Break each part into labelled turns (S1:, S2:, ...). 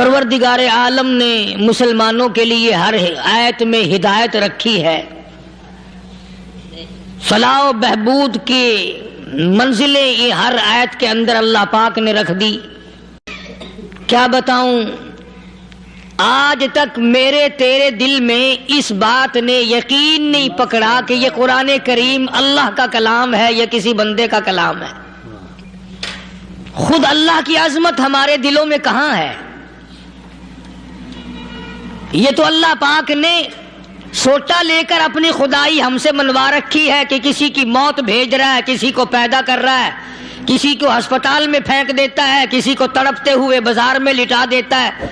S1: پروردگار عالم نے مسلمانوں کے لیے ہر آیت میں ہدایت رکھی ہے، فلاح و بہبود کی منزلیں یہ ہر آیت کے اندر اللہ پاک نے رکھ دی۔ کیا بتاؤں، آج تک میرے تیرے دل میں اس بات نے یقین نہیں پکڑا کہ یہ قرآن کریم اللہ کا کلام ہے یا کسی بندے کا کلام ہے۔ خود اللہ کی عظمت ہمارے دلوں میں کہاں ہے؟ یہ تو اللہ پاک نے سوٹا لے کر اپنی خدائی ہم سے منوا رکھی ہے کہ کسی کی موت بھیج رہا ہے، کسی کو پیدا کر رہا ہے، کسی کو ہسپتال میں پھینک دیتا ہے، کسی کو تڑپتے ہوئے بازار میں لٹا دیتا ہے،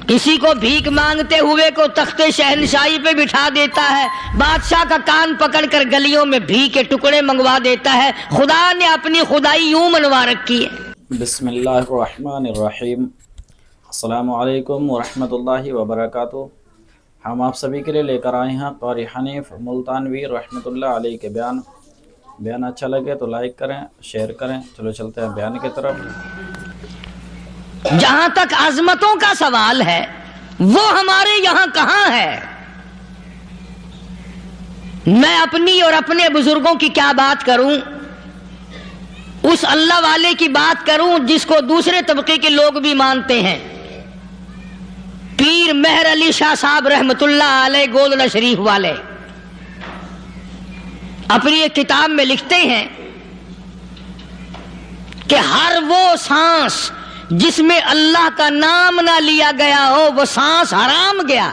S1: کسی کو بھیک مانگتے ہوئے کو تخت شہنشاہی پہ بٹھا دیتا ہے، بادشاہ کا کان پکڑ کر گلیوں میں بھیک کے ٹکڑے منگوا دیتا ہے۔ خدا نے اپنی خدائی یوں منوا رکھی ہے۔
S2: بسم اللہ الرحمن الرحیم۔ السلام علیکم ورحمۃ اللہ وبرکاتہ۔ ہم آپ سبھی کے لیے لے کر آئے ہیں قاری حنیف ملتانوی رحمۃ اللہ علیہ کے بیان اچھا لگے تو لائک کریں، شیئر کریں۔ چلو چلتے ہیں بیان کی طرف۔
S1: جہاں تک عظمتوں کا سوال ہے وہ ہمارے یہاں کہاں ہے؟ میں اپنی اور اپنے بزرگوں کی کیا بات کروں، اس اللہ والے کی بات کروں جس کو دوسرے طبقے کے لوگ بھی مانتے ہیں۔ پیر مہر علی شاہ صاحب رحمت اللہ علیہ گولڈا شریف والے اپنی ایک کتاب میں لکھتے ہیں کہ ہر وہ سانس جس میں اللہ کا نام نہ لیا گیا ہو وہ سانس حرام گیا۔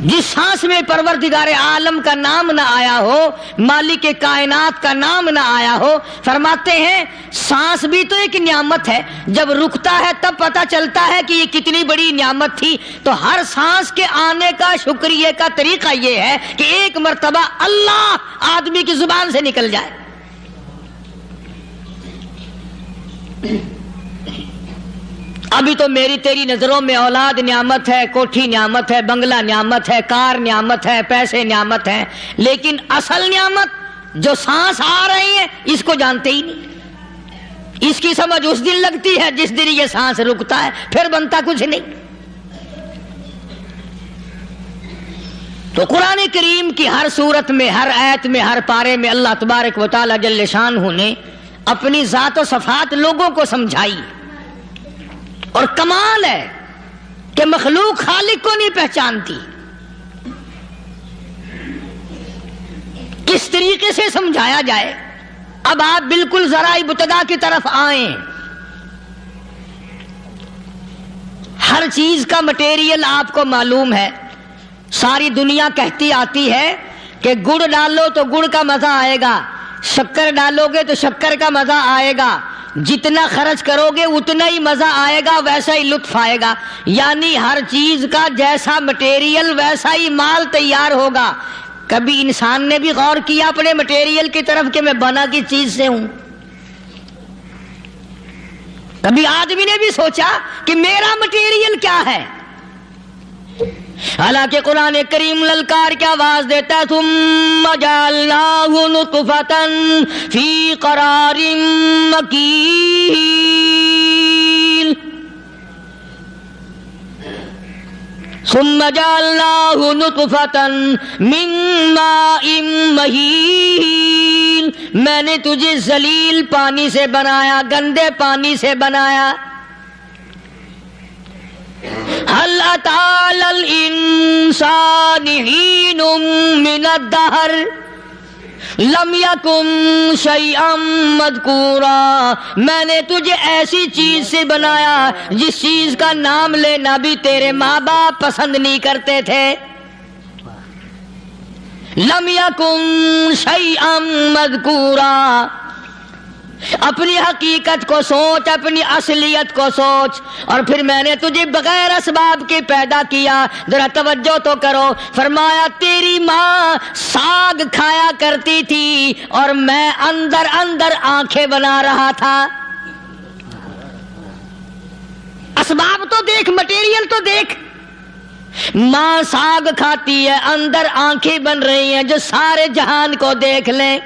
S1: جس سانس میں پروردگار عالم کا نام نہ آیا ہو، مالک کائنات کا نام نہ آیا ہو، فرماتے ہیں سانس بھی تو ایک نعمت ہے، جب رکتا ہے تب پتہ چلتا ہے کہ یہ کتنی بڑی نعمت تھی۔ تو ہر سانس کے آنے کا شکریہ کا طریقہ یہ ہے کہ ایک مرتبہ اللہ آدمی کی زبان سے نکل جائے۔ ابھی تو میری تیری نظروں میں اولاد نعمت ہے، کوٹھی نعمت ہے، بنگلہ نعمت ہے، کار نعمت ہے، پیسے نعمت ہیں، لیکن اصل نعمت جو سانس آ رہی ہے اس کو جانتے ہی نہیں۔ اس کی سمجھ اس دن لگتی ہے جس دن یہ سانس رکتا ہے، پھر بنتا کچھ نہیں۔ تو قرآن کریم کی ہر صورت میں، ہر آیت میں، ہر پارے میں اللہ تبارک و تعالی جل شانہ نے اپنی ذات و صفات لوگوں کو سمجھائی۔ اور کمال ہے کہ مخلوق خالق کو نہیں پہچانتی۔ کس طریقے سے سمجھایا جائے؟ اب آپ بالکل ذرا ابتدا کی طرف آئیں۔ ہر چیز کا مٹیریل آپ کو معلوم ہے۔ ساری دنیا کہتی آتی ہے کہ گڑ ڈالو تو گڑ کا مزہ آئے گا، شکر ڈالو گے تو شکر کا مزہ آئے گا، جتنا خرچ کرو گے اتنا ہی مزہ آئے گا، ویسا ہی لطف آئے گا۔ یعنی ہر چیز کا جیسا مٹیریل ویسا ہی مال تیار ہوگا۔ کبھی انسان نے بھی غور کیا اپنے مٹیریل کی طرف کہ میں بنا کس چیز سے ہوں؟ کبھی آدمی نے بھی سوچا کہ میرا مٹیریل کیا ہے؟ حالانکہ قرآن کریم للکار کی آواز دیتا ہے ثم جعلناہ نطفۃ فی قرار مکین، ثم جعلناہ نطفۃ من ماء مہین، میں نے تجھے ذلیل پانی سے بنایا، گندے پانی سے بنایا۔ هل أتى على الإنسان حين من الدهر لم يكن شيئا مذكورا، میں نے تجھے ایسی چیز سے بنایا جس چیز کا نام لینا بھی تیرے ماں باپ پسند نہیں کرتے تھے۔ لم يكن شيئا مذكورا، اپنی حقیقت کو سوچ، اپنی اصلیت کو سوچ۔ اور پھر میں نے تجھے بغیر اسباب کے پیدا کیا۔ ذرا توجہ تو کرو، فرمایا تیری ماں ساگ کھایا کرتی تھی اور میں اندر اندر آنکھیں بنا رہا تھا۔ اسباب تو دیکھ، مٹیریل تو دیکھ۔ ماں ساگ کھاتی ہے، اندر آنکھیں بن رہی ہیں جو سارے جہان کو دیکھ لیں۔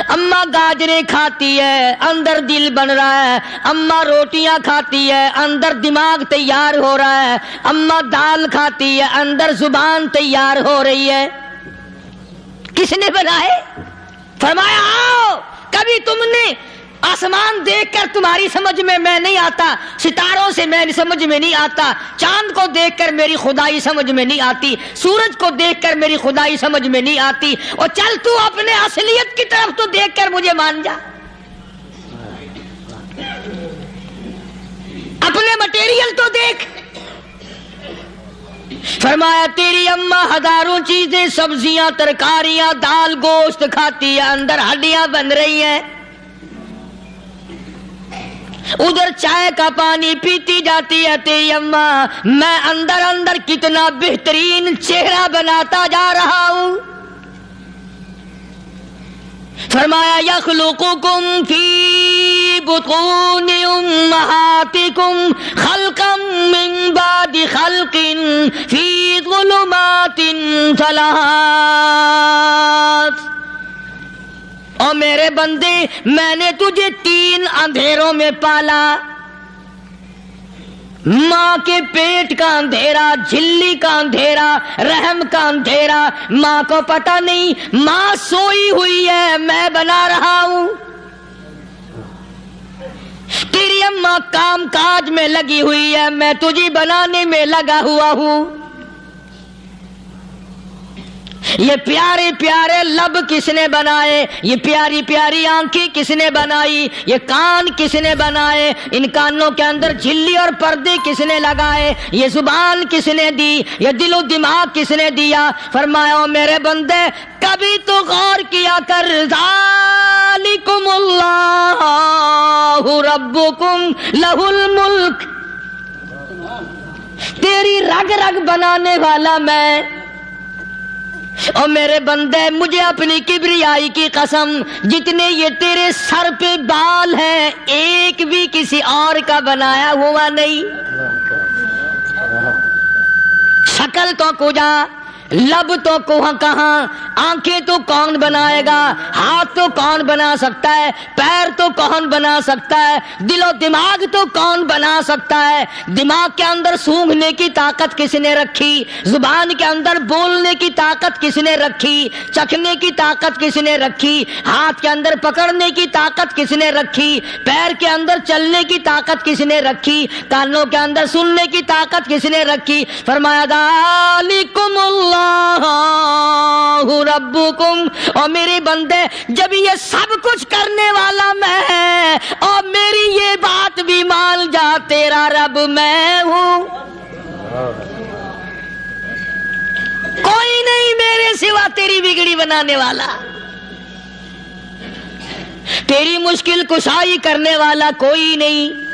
S1: اماں گاجریں کھاتی ہے اندر دل بن رہا ہے، اماں روٹیاں کھاتی ہے اندر دماغ تیار ہو رہا ہے، اماں دال کھاتی ہے اندر زبان تیار ہو رہی ہے۔ کس نے بنائے؟ فرمایا آؤ، کبھی تم نے آسمان دیکھ کر تمہاری سمجھ میں نہیں آتا، ستاروں سے میں سمجھ میں نہیں آتا، چاند کو دیکھ کر میری خدائی سمجھ میں نہیں آتی، سورج کو دیکھ کر میری خدائی سمجھ میں نہیں آتی، اور چل تو اپنے اصلیت کی طرف تو دیکھ کر مجھے مان جا، اپنے مٹیریل تو دیکھ۔ فرمایا تیری اماں ہزاروں چیزیں، سبزیاں، ترکاریاں، دال، گوشت کھاتی ہے، اندر ہڈیاں بن رہی ہیں، ادھر چائے کا پانی پیتی جاتی ہے تیری اماں، میں اندر اندر کتنا بہترین چہرہ بناتا جا رہا ہوں۔ فرمایا یخلقکم فی بطون امہاتکم خلقا من بعد خلق فی ظلمات ثلاث۔ اور میرے بندے، میں نے تجھے 3 اندھیروں میں پالا، ماں کے پیٹ کا اندھیرا، جھلی کا اندھیرا، رحم کا اندھیرا، ماں کو پتہ نہیں، ماں سوئی ہوئی ہے، میں بنا رہا ہوں۔ تیری اماں کام کاج میں لگی ہوئی ہے، میں تجھے بنانے میں لگا ہوا ہوں۔ یہ پیارے پیارے لب کس نے بنائے؟ یہ پیاری پیاری آنکھیں کس نے بنائی؟ یہ کان کس نے بنائے؟ ان کانوں کے اندر جھلی اور پردے کس نے لگائے؟ یہ زبان کس نے دی؟ یہ دل و دماغ کس نے دیا؟ فرمایا میرے بندے کبھی تو غور کیا کر، ذالکم اللہ ربکم لہ الملک، تیری رگ رگ بنانے والا میں۔ اور میرے بندے مجھے اپنی کبریائی کی قسم، جتنے یہ تیرے سر پہ بال ہیں ایک بھی کسی اور کا بنایا ہوا نہیں۔ شکل تو کجا، لب تو کہاں، آنکھیں تو کون بنائے گا، ہاتھ تو کون بنا سکتا ہے، پیر تو کون بنا سکتا ہے، دل و دماغ تو کون بنا سکتا ہے؟ دماغ کے اندر سونگھنے کی طاقت کس نے رکھی؟ زبان کے اندر بولنے کی طاقت کس نے رکھی؟ چکھنے کی طاقت کس نے رکھی؟ ہاتھ کے اندر پکڑنے کی طاقت کس نے رکھی؟ پیر کے اندر چلنے کی طاقت کس نے رکھی؟ کانوں کے اندر سننے کی طاقت کس نے رکھی؟ فرمایا ذالکم اللہ ربکم۔ اور میرے بندے جب یہ سب کچھ کرنے والا میں اور میری یہ بات بھی مان جا، تیرا رب میں ہوں، کوئی نہیں میرے سوا تیری بگڑی بنانے والا، تیری مشکل کشائی کرنے والا کوئی نہیں،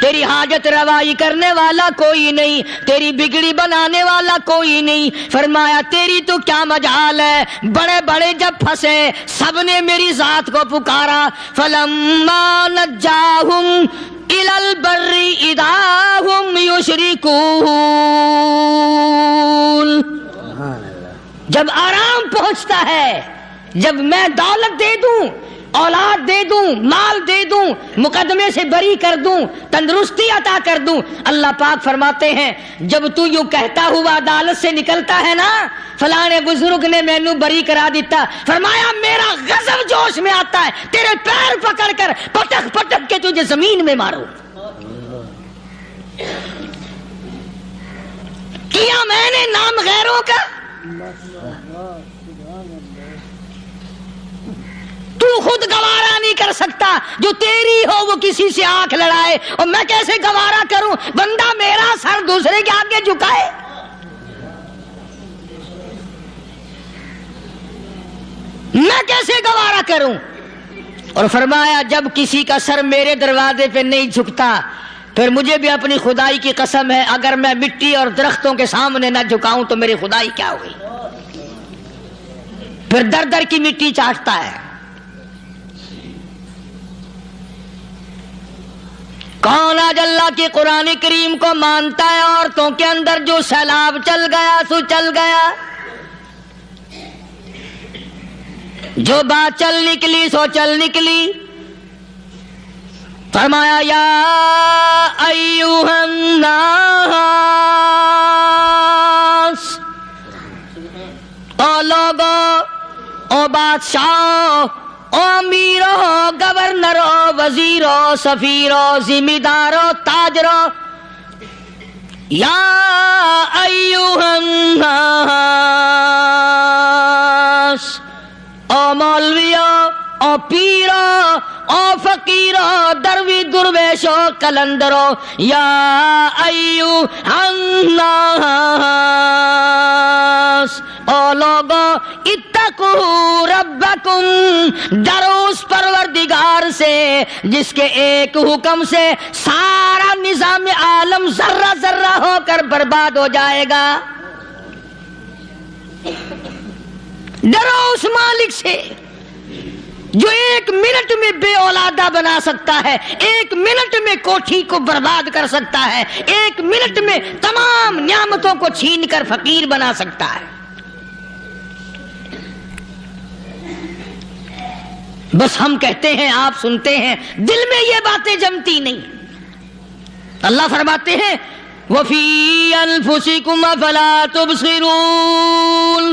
S1: تیری حاجت روائی کرنے والا کوئی نہیں، تیری بگڑی بنانے والا کوئی نہیں۔ فرمایا تیری تو کیا مجال ہے، بڑے بڑے جب پھنسے سب نے میری ذات کو پکارا، فلما نجاہم الی البر اذا ہم یشرکون، جب آرام پہنچتا ہے، جب میں دولت دے دوں، اولاد دے دوں، مال دے دوں، مقدمے سے بری کر دوں، تندرستی عطا کر دوں، اللہ پاک فرماتے ہیں جب تو یوں کہتا ہوا عدالت سے نکلتا ہے نا، فلانے بزرگ نے مینوں بری کرا دیتا، فرمایا میرا غضب جوش میں آتا ہے، تیرے پیر پکڑ کر پٹک پٹک کے تجھے زمین میں ماروں۔ کیا میں نے نام غیروں کا؟ تو خود گوارا نہیں کر سکتا، جو تیری ہو وہ کسی سے آنکھ لڑائے، اور میں کیسے گوارا کروں بندہ میرا سر دوسرے کے آگے جھکائے؟ میں کیسے گوارا کروں؟ اور فرمایا جب کسی کا سر میرے دروازے پہ نہیں جھکتا، پھر مجھے بھی اپنی خدائی کی قسم ہے، اگر میں مٹی اور درختوں کے سامنے نہ جھکاؤں تو میری خدائی کیا ہوئی؟ پھر در در کی مٹی چاٹتا ہے۔ کون آج اللہ کی قرآن کریم کو مانتا ہے؟ عورتوں کے اندر جو سیلاب چل گیا سو چل گیا، جو بات چل نکلی سو چل نکلی. فرمایا یا ایھا الناس، او لوگو، او بادشاہ، او امیرو، گورنرو، وزیرو، سفیرو، ذمہ دارو، تاجرو، یا ایھا الناس، او مولویو، او پیرو، او فقیرو، دروی درویشو، کلندرو، یا ایھا الناس، او لوگو، اتقوا ربکم، ڈرو اس پروردگار سے جس کے ایک حکم سے سارا نظام عالم ذرہ ذرہ ہو کر برباد ہو جائے گا. ڈرو اس مالک سے جو ایک منٹ میں بے اولادہ بنا سکتا ہے، ایک منٹ میں کوٹھی کو برباد کر سکتا ہے، ایک منٹ میں تمام نعمتوں کو چھین کر فقیر بنا سکتا ہے. بس ہم کہتے ہیں، آپ سنتے ہیں، دل میں یہ باتیں جمتی نہیں. اللہ فرماتے ہیں وَفِي أَنفُسِكُمْ أَفَلَا تُبْصِرُونَ.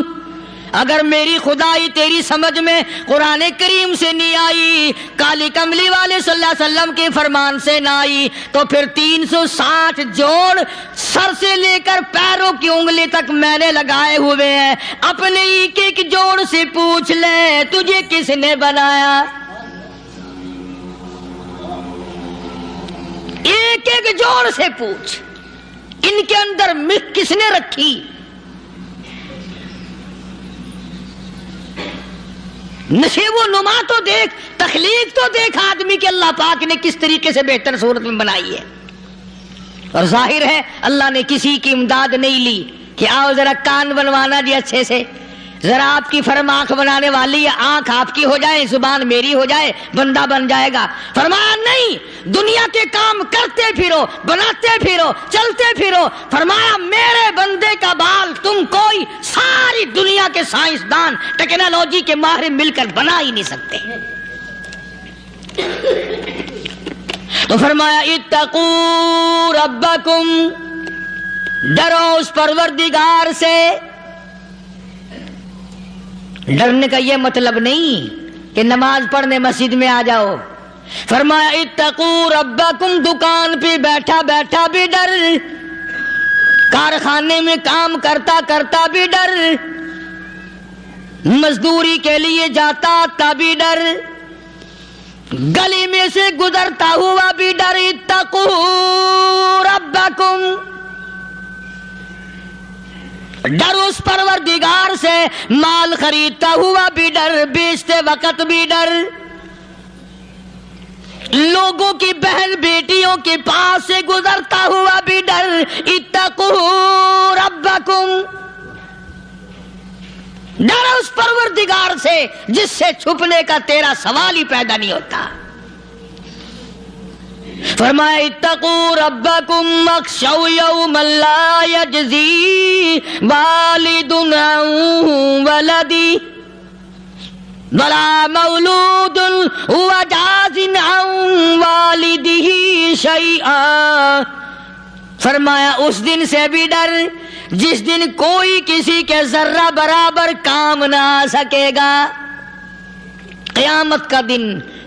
S1: اگر میری خدائی تیری سمجھ میں قرآن کریم سے نہیں آئی، کالی کملی والے صلی اللہ علیہ وسلم کے فرمان سے نہ آئی، تو پھر 360 جوڑ سر سے لے کر پیروں کی انگلی تک میں نے لگائے ہوئے ہیں. اپنے ایک ایک جوڑ سے پوچھ لے تجھے کس نے بنایا. ایک ایک جوڑ سے پوچھ، ان کے اندر مکھ کس نے رکھی. نشے و نما تو دیکھ، تخلیق تو دیکھ آدمی کے اللہ پاک نے کس طریقے سے بہتر صورت میں بنائی ہے. اور ظاہر ہے اللہ نے کسی کی امداد نہیں لی کہ آؤ ذرا کان بنوانا جی اچھے سے، ذرا آپ کی فرم آنکھ بنانے والی ہے، آنکھ آپ کی ہو جائے، زبان میری ہو جائے، بندہ بن جائے گا. فرمایا نہیں، دنیا کے کام کرتے پھرو، بناتے پھرو، چلتے پھرو. فرمایا میرے بندے کا بال تم کوئی ساری دنیا کے سائنسدان ٹیکنالوجی کے ماہر مل کر بنا ہی نہیں سکتے. تو فرمایا اتقوا ربکم، ڈرو اس پروردگار سے. ڈرنے کا یہ مطلب نہیں کہ نماز پڑھنے مسجد میں آ جاؤ. فرمایا اتقوا ربکم، دکان پہ بیٹھا بیٹھا بھی ڈر، کارخانے میں کام کرتا کرتا بھی ڈر، مزدوری کے لیے جاتا تبھی ڈر، گلی میں سے گزرتا ہوا بھی ڈر. اتقوا ربکم، ڈر اس پروردگار سے. مال خریدتا ہوا بھی ڈر، بیچتے وقت بھی ڈر، لوگوں کی بہن بیٹیوں کے پاس سے گزرتا ہوا بھی ڈر. اتقوا ربکم، ڈر اس پروردگار سے جس سے چھپنے کا تیرا سوال ہی پیدا نہیں ہوتا. فرمایا اتقوا ربکم واخشوا یوما لا یجزی والد عن ولدہ ولا مولود هو جاز عن والدہ شیئا. فرمایا اس دن سے بھی ڈر جس دن کوئی کسی کے ذرہ برابر کام نہ آ سکے گا. قیامت کا دن،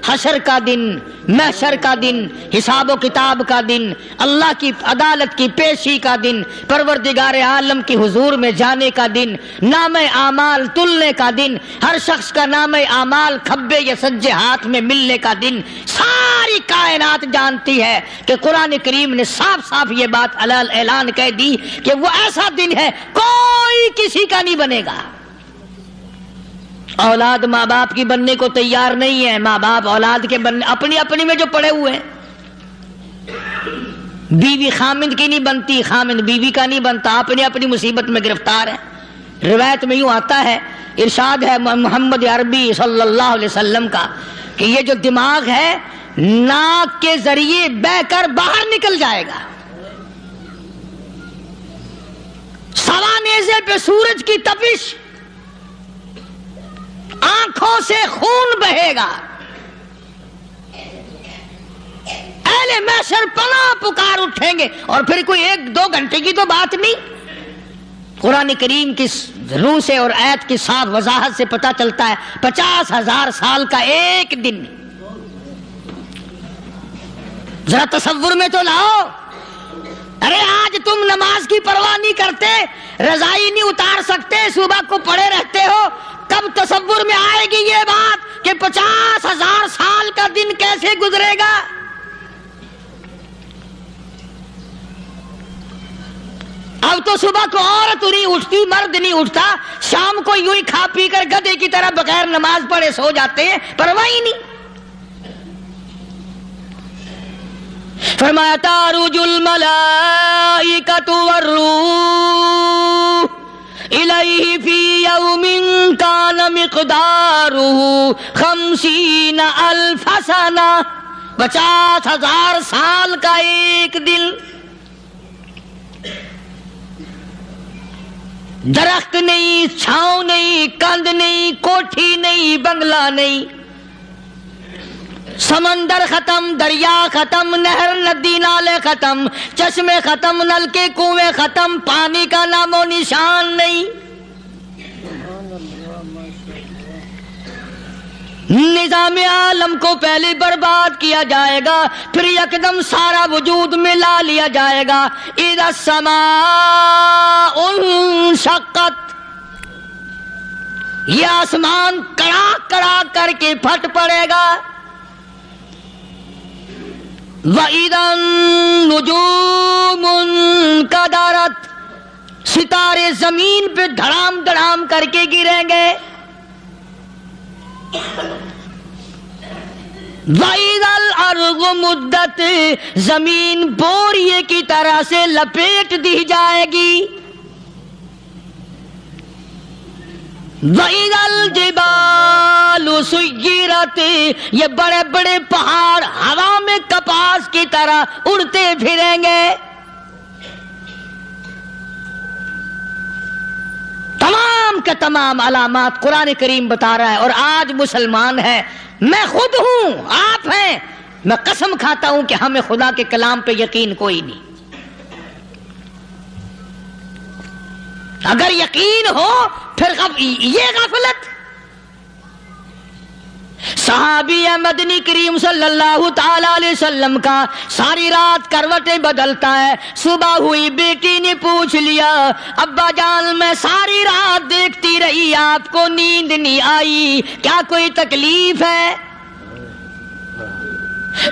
S1: حشر کا دن، محشر کا دن، حساب و کتاب کا دن، اللہ کی عدالت کی پیشی کا دن، پروردگار عالم کی حضور میں جانے کا دن، نام اعمال تلنے کا دن، ہر شخص کا نام اعمال کھبے یا سجے ہاتھ میں ملنے کا دن. ساری کائنات جانتی ہے کہ قرآن کریم نے صاف صاف یہ بات اعلان کہہ دی کہ وہ ایسا دن ہے کوئی کسی کا نہیں بنے گا. اولاد ماں باپ کی بننے کو تیار نہیں ہے، ماں باپ اولاد کے بننے اپنی اپنی میں جو پڑے ہوئے ہیں. بیوی خامند کی نہیں بنتی، خامند بیوی کا نہیں بنتا، اپنی اپنی مصیبت میں گرفتار ہے. روایت میں یوں آتا ہے، ارشاد ہے محمد عربی صلی اللہ علیہ وسلم کا کہ یہ جو دماغ ہے ناک کے ذریعے بہ کر باہر نکل جائے گا. سوا نیزے پہ سورج کی تپش آنکھوں سے خون بہے گا، اہل محشر پناہ پکار اٹھیں گے، اور پھر کوئی 1-2 گھنٹے کی تو بات نہیں۔ قرآن کریم کی روح سے اور آیت کی صاف وضاحت سے پتہ چلتا ہے 50,000 سال کا ایک دن۔ ذرا تصور میں تو لاؤ، ارے آج تم نماز کی پرواہ نہیں کرتے، رضائی نہیں اتار سکتے، صبح کو پڑے رہتے ہو، کب تصور میں آئے گی یہ بات کہ 50,000 سال کا دن کیسے گزرے گا؟ اب تو صبح کو عورت نہیں اٹھتی، مرد نہیں اٹھتا، شام کو یوں ہی کھا پی کر گدھے کی طرح بغیر نماز پڑھے سو جاتے ہیں، پرواہ ہی نہیں۔ فرمایا تعرج الملائکۃ والروح الیہ فی یوم کان مقدارہ 50,000 سنہ، 50,000 سال کا ایک دن۔ درخت نہیں، چھاؤں نہیں، کند نہیں، کوٹھی نہیں، بنگلہ نہیں، سمندر ختم، دریا ختم، نہر ندی نالے ختم، چشمے ختم، نلکے کنویں ختم، پانی کا نام و نشان نہیں۔ نظام عالم کو پہلے برباد کیا جائے گا، پھر یکدم سارا وجود ملا لیا جائے گا۔ اذا السماء انشقت، یہ آسمان کڑاک کڑاک کر کے پھٹ پڑے گا۔ وَإِذَا النُّجُومُ انْكَدَرَتْ، ستارے زمین پہ دھڑام دھڑام کر کے گریں گے۔ وَإِذَا الْأَرْضُ مُدَّتْ، زمین بوریے کی طرح سے لپیٹ دی جائے گی۔ وَإِذَا الْجِبَالُ سُيِّرَتْ، یہ بڑے بڑے پہاڑ ہوا میں کپاس کی طرح اڑتے پھریں گے۔ تمام کے تمام علامات قرآن کریم بتا رہا ہے، اور آج مسلمان ہے، میں خود ہوں، آپ ہیں، میں قسم کھاتا ہوں کہ ہمیں خدا کے کلام پہ یقین کوئی نہیں۔ اگر یقین ہو پھر یہ غفلت۔ صحابی مدنی کریم صلی اللہ تعالی علیہ وسلم کا ساری رات کروٹیں بدلتا ہے، صبح ہوئی بیٹی نے پوچھ لیا، ابا جان میں ساری رات دیکھتی رہی، آپ کو نیند نہیں آئی، کیا کوئی تکلیف ہے؟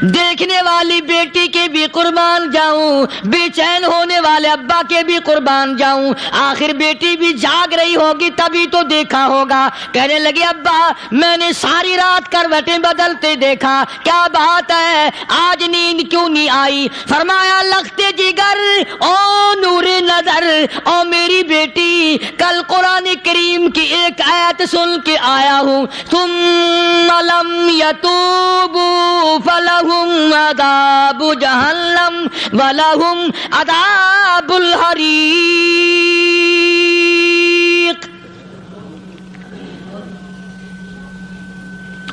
S1: دیکھنے والی بیٹی کے بھی قربان جاؤں، بے چین ہونے والے ابا کے بھی قربان جاؤں، آخر بیٹی بھی جاگ رہی ہوگی تبھی تو دیکھا ہوگا۔ کہنے لگے ابا میں نے ساری رات کروٹیں بدلتے دیکھا، کیا بات ہے، آج نیند کیوں نہیں آئی؟ فرمایا لختے جگر او نور نظر، او میری بیٹی کل قرآن کریم کی ایک آیت سن کے آیا ہوں، ثم لم یتوبوا فلہم عذاب جہنم ولہم عذاب الحریق۔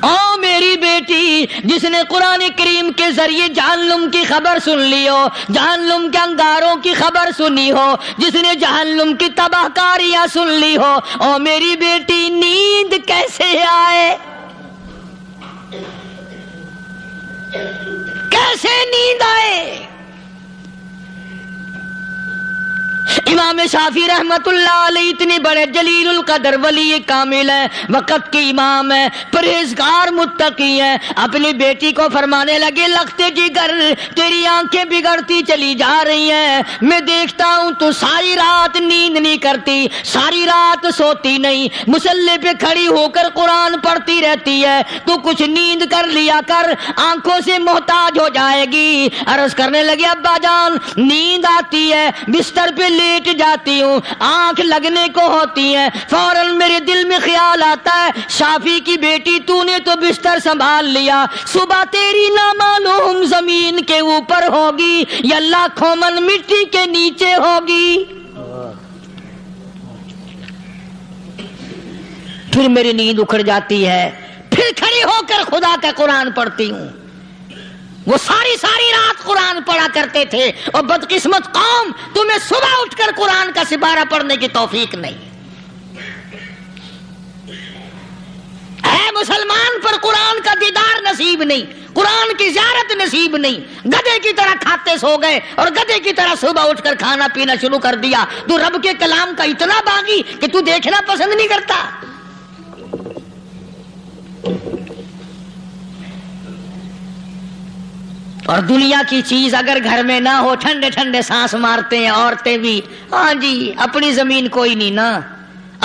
S1: او میری بیٹی جس نے قرآن کریم کے ذریعے جہنم کی خبر سن لی ہو، جہنم کے انگاروں کی خبر سنی ہو، جس نے جہنم کی تباہ کاریاں سن لی ہو، او میری بیٹی نیند کیسے آئے؟ کیسے نیند آئے؟ امام شافعی رحمت اللہ علیہ اتنے بڑے جلیل القدر ولی کامل ہیں، وقت کے امام ہیں، پرہیزگار متقی ہیں، اپنی بیٹی کو فرمانے لگے لختے جگر تیری آنکھیں بگڑتی چلی جا رہی ہیں، میں دیکھتا ہوں تو ساری رات نیند نہیں کرتی، ساری رات سوتی نہیں، مصلی پہ کھڑی ہو کر قرآن پڑھتی رہتی ہے، تو کچھ نیند کر لیا کر، آنکھوں سے محتاج ہو جائے گی۔ عرض کرنے لگے ابا جان نیند آتی ہے، بستر پہ لیٹ جاتی ہوں، آنکھ لگنے کو ہوتی ہے، فوراً میرے دل میں خیال آتا ہے شافی کی بیٹی تو نے تو بستر سنبھال لیا، صبح تیری نامعلوم زمین کے اوپر ہوگی یا لاکھوں من مٹی کے نیچے ہوگی۔ پھر میری نیند اکھڑ جاتی ہے، پھر کھڑی ہو کر خدا کا قرآن پڑھتی ہوں۔ وہ ساری رات قرآن پڑھا کرتے تھے، اور بدقسمت قوم، تمہیں صبح اٹھ کر قرآن کا سپارہ پڑھنے کی توفیق نہیں ہے۔ مسلمان پر قرآن کا دیدار نصیب نہیں، قرآن کی زیارت نصیب نہیں، گدھے کی طرح کھاتے سو گئے اور گدھے کی طرح صبح اٹھ کر کھانا پینا شروع کر دیا۔ تو رب کے کلام کا اتنا باغی کہ تو دیکھنا پسند نہیں کرتا۔ اور دنیا کی چیز اگر گھر میں نہ ہو، ٹھنڈے ٹھنڈے سانس مارتے ہیں عورتیں بھی، ہاں جی اپنی زمین کوئی نہیں نا،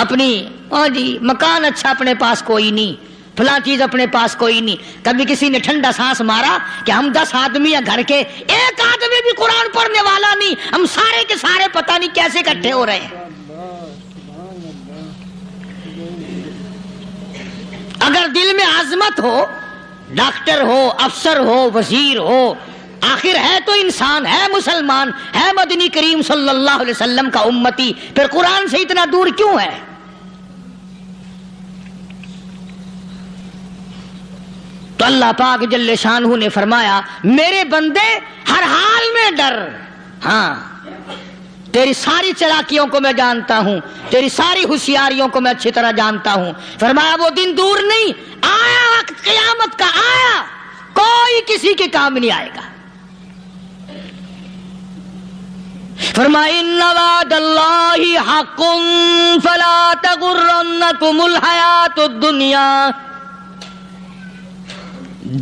S1: اپنی ہاں جی مکان اچھا اپنے پاس کوئی نہیں، فلاں چیز اپنے پاس کوئی نہیں۔ کبھی کسی نے ٹھنڈا سانس مارا کہ ہم 10 آدمی ہیں گھر کے، ایک آدمی بھی قرآن پڑھنے والا نہیں، ہم سارے کے سارے پتہ نہیں کیسے اکٹھے ہو رہے ہیں۔ اگر دل میں عظمت ہو، ڈاکٹر ہو، افسر ہو، وزیر ہو، آخر ہے تو انسان، ہے مسلمان، ہے مدنی کریم صلی اللہ علیہ وسلم کا امتی، پھر قرآن سے اتنا دور کیوں ہے؟ تو اللہ پاک جل شانہ نے فرمایا میرے بندے ہر حال میں ڈر، ہاں تیری ساری چلاکیوں کو میں جانتا ہوں، تیری ساری ہوشیاریوں کو میں اچھی طرح جانتا ہوں۔ فرمایا وہ دن دور نہیں، آیا وقت قیامت کا، آیا، کوئی کسی کے کام نہیں آئے گا۔ فرمایا ان وعد اللہ حق فلا تغرنکم الحیات الدنیا۔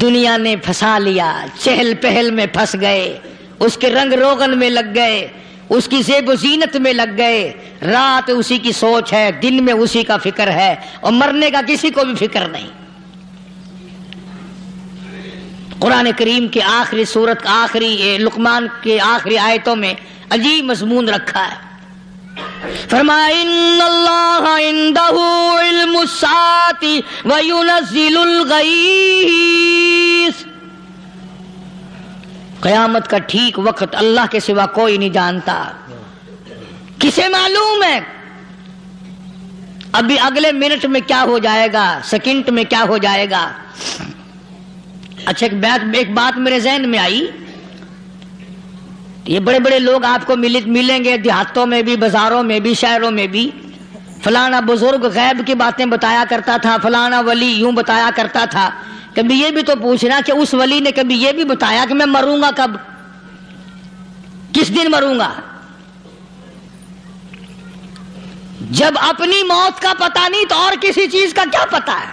S1: دنیا نے پھنسا لیا، چہل پہل میں پھنس گئے، اس کے رنگ روغن میں لگ گئے، اس کی زیب و زینت میں لگ گئے، رات اسی کی سوچ ہے، دن میں اسی کا فکر ہے، اور مرنے کا کسی کو بھی فکر نہیں۔ قرآن کریم کے آخری سورت آخری لقمان کے آخری آیتوں میں عجیب مضمون رکھا ہے۔ فرمایا ان اللہ عندہ علم الساعۃ وینزل الغیث۔ قیامت کا ٹھیک وقت اللہ کے سوا کوئی نہیں جانتا۔ کسے معلوم ہے ابھی اگلے منٹ میں کیا ہو جائے گا، سیکنڈ میں کیا ہو جائے گا؟ اچھا ایک بات میرے ذہن میں آئی، یہ بڑے بڑے لوگ آپ کو ملیں گے دیہاتوں میں بھی، بازاروں میں بھی، شہروں میں بھی، فلانا بزرگ غیب کی باتیں بتایا کرتا تھا، فلانا ولی یوں بتایا کرتا تھا۔ کبھی یہ بھی تو پوچھنا کہ اس ولی نے کبھی یہ بھی بتایا کہ میں مروں گا کب، کس دن مروں گا؟ جب اپنی موت کا پتہ نہیں تو اور کسی چیز کا کیا پتہ ہے؟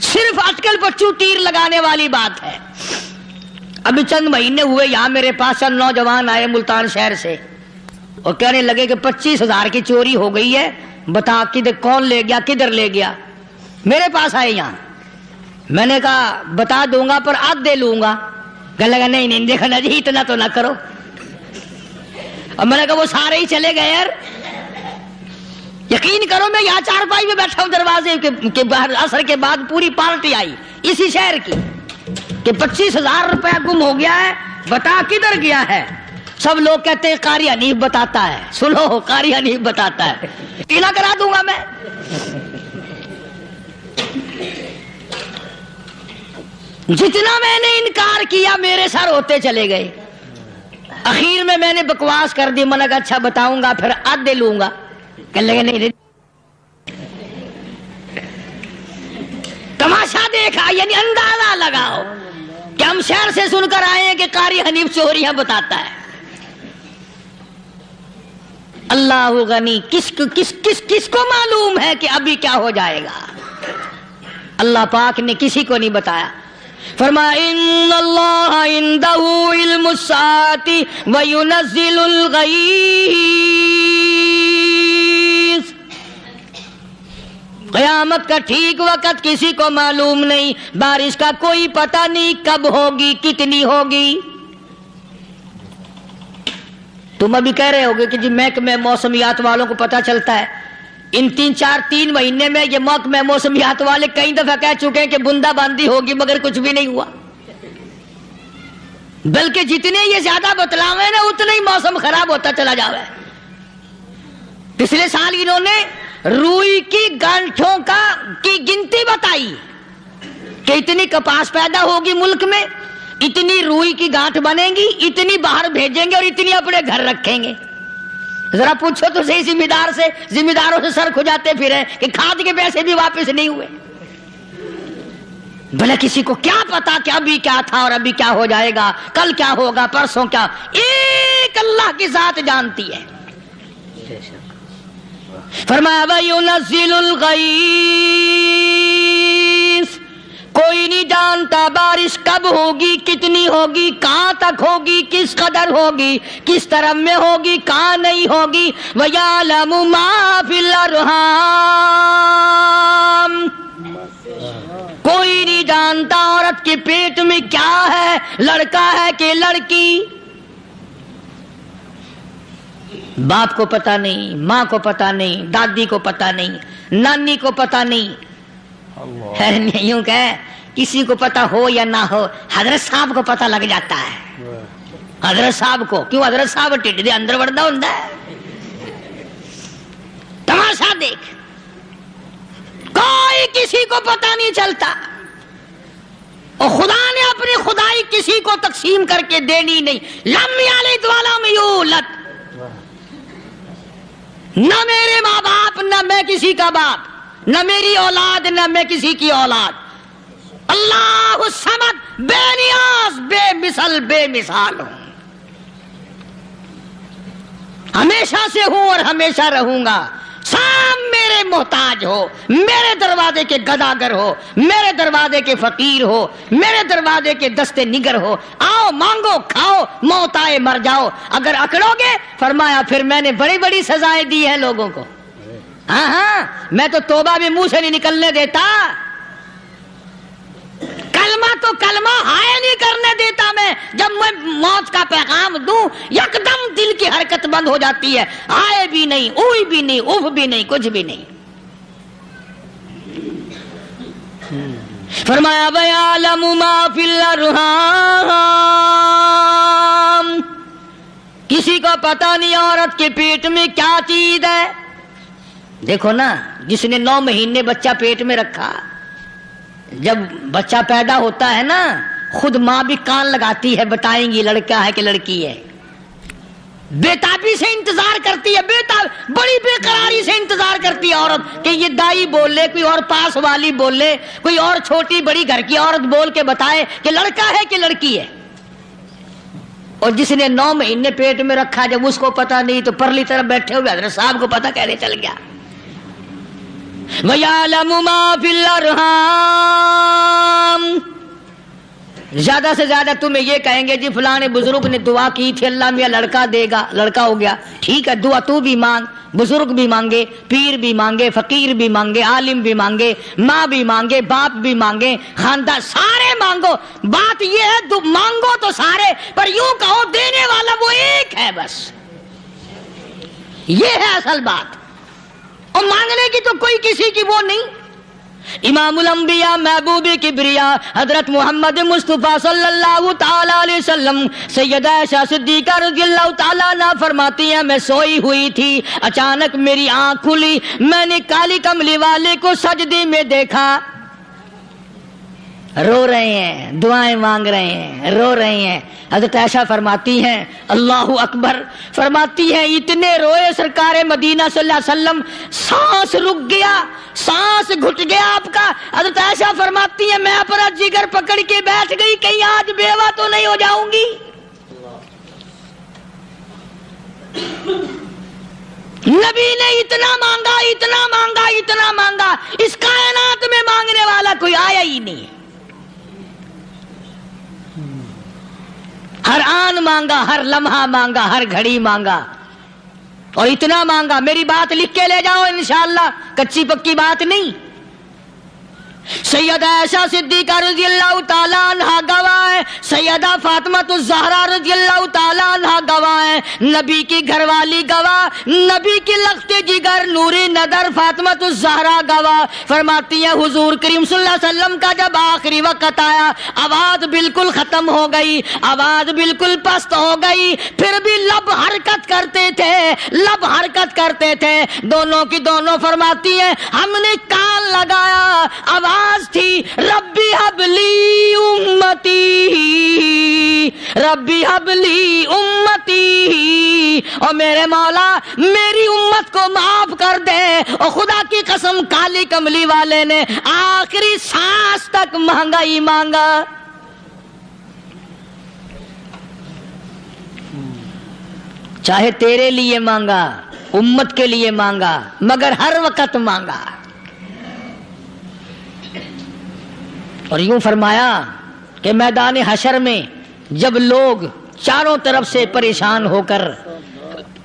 S1: صرف اٹکل پچو تیر لگانے والی بات ہے۔ ابھی چند مہینے ہوئے یہاں میرے پاس چند نوجوان آئے ملتان شہر سے اور کہنے لگے کہ 25,000 کی چوری ہو گئی ہے، بتا کدھر کون لے گیا، کدھر لے گیا؟ میرے پاس آئے یہاں، میں نے کہا بتا دوں گا پر آدھے لوں گا۔ کہنے لگا نہیں دیکھنا جی اتنا تو نہ کرو۔ اور میں نے کہا وہ سارے ہی چلے گئے یار، یقین کرو میں یہاں چارپائی میں بیٹھا ہوں دروازے کے باہر، عصر کے بعد پوری پارٹی آئی اسی شہر کی کہ 25,000 روپیہ گم ہو گیا ہے، بتا کدھر گیا ہے؟ سب لوگ کہتے ہیں قاری حنیف بتاتا ہے، سنو قاری حنیف بتاتا ہے، ٹیلا کرا دوں گا میں۔ جتنا میں نے انکار کیا میرے سر ہوتے چلے گئے، اخیر میں نے بکواس کر دی، میں نے کہا اچھا بتاؤں گا پھر آدھے لوں گا۔ کہنے لگے نہیں تماشا دیکھا، یعنی اندازہ لگاؤ کہ ہم شہر سے سن کر آئے ہیں کہ قاری حنیف چوریاں بتاتا ہے۔ اللہ غنی، کس کو معلوم ہے کہ ابھی کیا ہو جائے گا؟ اللہ پاک نے کسی کو نہیں بتایا۔ فرمایا ان اللہ عندہ علم الساعۃ وینزل الغیث۔ قیامت کا ٹھیک وقت کسی کو معلوم نہیں، بارش کا کوئی پتہ نہیں کب ہوگی، کتنی ہوگی۔ تم ابھی کہہ رہے ہوگے کہ جی محکمہ موسمیات والوں کو پتہ چلتا ہے، ان 3 مہینے میں یہ محکمہ موسمیات والے کئی دفعہ کہہ چکے ہیں کہ بندہ باندی ہوگی، مگر کچھ بھی نہیں ہوا، بلکہ جتنے یہ زیادہ بتلاوے نا اتنا ہی موسم خراب ہوتا چلا جاوے۔ پچھلے سال انہوں نے روئی کی گانٹھوں کی گنتی بتائی کہ اتنی کپاس پیدا ہوگی ملک میں، اتنی روئی کی گانٹھ بنے گی، اتنی باہر بھیجیں گے اور اتنی اپنے گھر رکھیں گے۔ ذرا پوچھو تو صحیح ذمہ داروں سے سر کھجاتے پھرے کہ کھاد کے پیسے بھی واپس نہیں ہوئے۔ بھلے کسی کو کیا پتا کہ ابھی کیا تھا اور ابھی کیا ہو جائے گا، کل کیا ہوگا، پرسوں کیا، ایک اللہ کی ذات جانتی ہے۔ فرمایا وَيُنَزِّلُ الْغَيْثَ، کوئی نہیں جانتا بارش کب ہوگی، کتنی ہوگی، کہاں تک ہوگی، کس قدر ہوگی، کس طرف میں ہوگی، کہاں نہیں ہوگی۔ وَيَعْلَمُ مَا فِي الْأَرْحَامِ، کوئی نہیں جانتا عورت کے پیٹ میں کیا ہے، لڑکا ہے کہ لڑکی۔ باپ کو پتا نہیں، ماں کو پتا نہیں، دادی کو پتا نہیں، نانی کو پتا نہیں، یوں کہ کسی کو پتا ہو یا نہ ہو، حضرت صاحب کو پتا لگ جاتا ہے۔ حضرت صاحب کو کیوں؟ حضرت صاحب ٹھڈ دے اندر وڑدا ہوندا ہے۔ تماشا دیکھ، کوئی کسی کو پتا نہیں چلتا، اور خدا نے اپنی خدائی کسی کو تقسیم کر کے دینی نہیں۔ لم یلد ولم یولد، نہ میرے ماں باپ، نہ میں کسی کا باپ، نہ میری اولاد، نہ میں کسی کی اولاد۔ اللہ الصمد، بے نیاز، بے مثل، بے مثال ہوں، ہمیشہ سے ہوں اور ہمیشہ رہوں گا۔ سام میرے محتاج ہو، میرے دروازے کے گداگر ہو، میرے دروازے کے فقیر ہو، میرے دروازے کے دستے نگر ہو، آؤ مانگو کھاؤ، موت آئے مر جاؤ۔ اگر اکڑو گے، فرمایا پھر میں نے بڑی بڑی سزائیں دی ہیں لوگوں کو۔ ہاں میں تو توبہ بھی منہ سے نہیں نکلنے دیتا، کلمہ تو کلمہ ہائے نہیں کرنے دیتا میں۔ جب میں موت کا پیغام دوں، یکدم دل کی حرکت بند ہو جاتی ہے، آئے بھی نہیں، اوئی بھی نہیں، اف بھی نہیں، کچھ بھی نہیں۔ فرمایا وَيَعْلَمُ مَا فِي الْأَرْحَامِ، کسی کو پتا نہیں عورت کے پیٹ میں کیا چیز ہے۔ دیکھو نا، جس نے 9 مہینے بچہ پیٹ میں رکھا، جب بچہ پیدا ہوتا ہے نا، خود ماں بھی کان لگاتی ہے، بتائیں گی لڑکا ہے کہ لڑکی ہے۔ بےتابی سے انتظار کرتی ہے، بڑی بے قراری سے انتظار کرتی ہے عورت کہ یہ دائی بول لے، کوئی اور پاس والی بول لے، کوئی اور چھوٹی بڑی گھر کی عورت بول کے بتائے کہ لڑکا ہے کہ لڑکی ہے۔ اور جس نے 9 مہینے پیٹ میں رکھا، جب اس کو پتا نہیں تو پرلی طرف بیٹھے ہوئے حضرت صاحب کو پتا کیسے چل گیا۔ وَيَعْلَمُ مَا فِي الْأَرْحَامِ، زیادہ سے زیادہ تمہیں یہ کہیں گے جی فلاں بزرگ نے دعا کی تھی، اللہ میاں لڑکا دے گا، لڑکا ہو گیا، ٹھیک ہے، دعا تو بھی مانگ، بزرگ بھی مانگے، پیر بھی مانگے، فقیر بھی مانگے، عالم بھی مانگے، ماں بھی مانگے، باپ بھی مانگے، خاندان سارے مانگو۔ بات یہ ہے مانگو تو سارے، پر یوں کہو دینے والا وہ ایک ہے بس، یہ ہے اصل بات۔ اور مانگنے کی تو کوئی کسی کی وہ نہیں۔ امام الانبیاء محبوب کبریا حضرت محمد مصطفیٰ صلی اللہ تعالی علیہ وسلم سیدہ عائشہ صدیقہ رضی اللہ تعالیٰ عنہ فرماتی ہیں، میں سوئی ہوئی تھی، اچانک میری آنکھ کھلی، میں نے کالی کملی والے کو سجدے میں دیکھا، رو رہے ہیں، دعائیں مانگ رہے ہیں، رو رہے ہیں۔ حضرت عائشہ فرماتی ہیں اللہ اکبر، فرماتی ہیں اتنے روئے سرکار مدینہ صلی اللہ علیہ وسلم، سانس رک گیا، سانس گھٹ گیا آپ کا۔ حضرت عائشہ فرماتی ہیں میں اپنا جگر پکڑ کے بیٹھ گئی، کہیں آج بیوہ تو نہیں ہو جاؤں گی۔ نبی نے اتنا مانگا، اتنا مانگا، اتنا مانگا، اس کائنات میں مانگنے والا کوئی آیا ہی نہیں۔ ہر آن مانگا، ہر لمحہ مانگا، ہر گھڑی مانگا، اور اتنا مانگا۔ میری بات لکھ کے لے جاؤ انشاءاللہ، کچی پکی بات نہیں۔ سیدہ عائشہ صدیقہ رضی اللہ تعالیٰ عنہ گواہ ہے، سیدہ فاطمہ الزہرا رضی اللہ تعالیٰ عنہ گواہ ہے، نبی کی گھر والی گواہ، نبی کی لخت جگر نوری نظر فاطمہ الزہرا گواہ، فرماتی ہیں حضور کریم صلی اللہ علیہ وسلم کا جب آخری وقت آیا، آواز بالکل ختم ہو گئی، آواز بالکل پست ہو گئی، پھر بھی لب حرکت کرتے تھے، لب حرکت کرتے تھے، دونوں کی دونوں فرماتی ہیں ہم نے کان لگایا، آواز تھی ربی حبلی امتی، ربی حبلی امتی، اور میرے مولا میری امت کو معاف کر دے۔ اور خدا کی قسم کالی کملی والے نے آخری سانس تک مانگا ہی مانگا۔ چاہے تیرے لیے مانگا، امت کے لیے مانگا، مگر ہر وقت مانگا۔ اور یوں فرمایا کہ میدان حشر میں جب لوگ چاروں طرف سے پریشان ہو کر،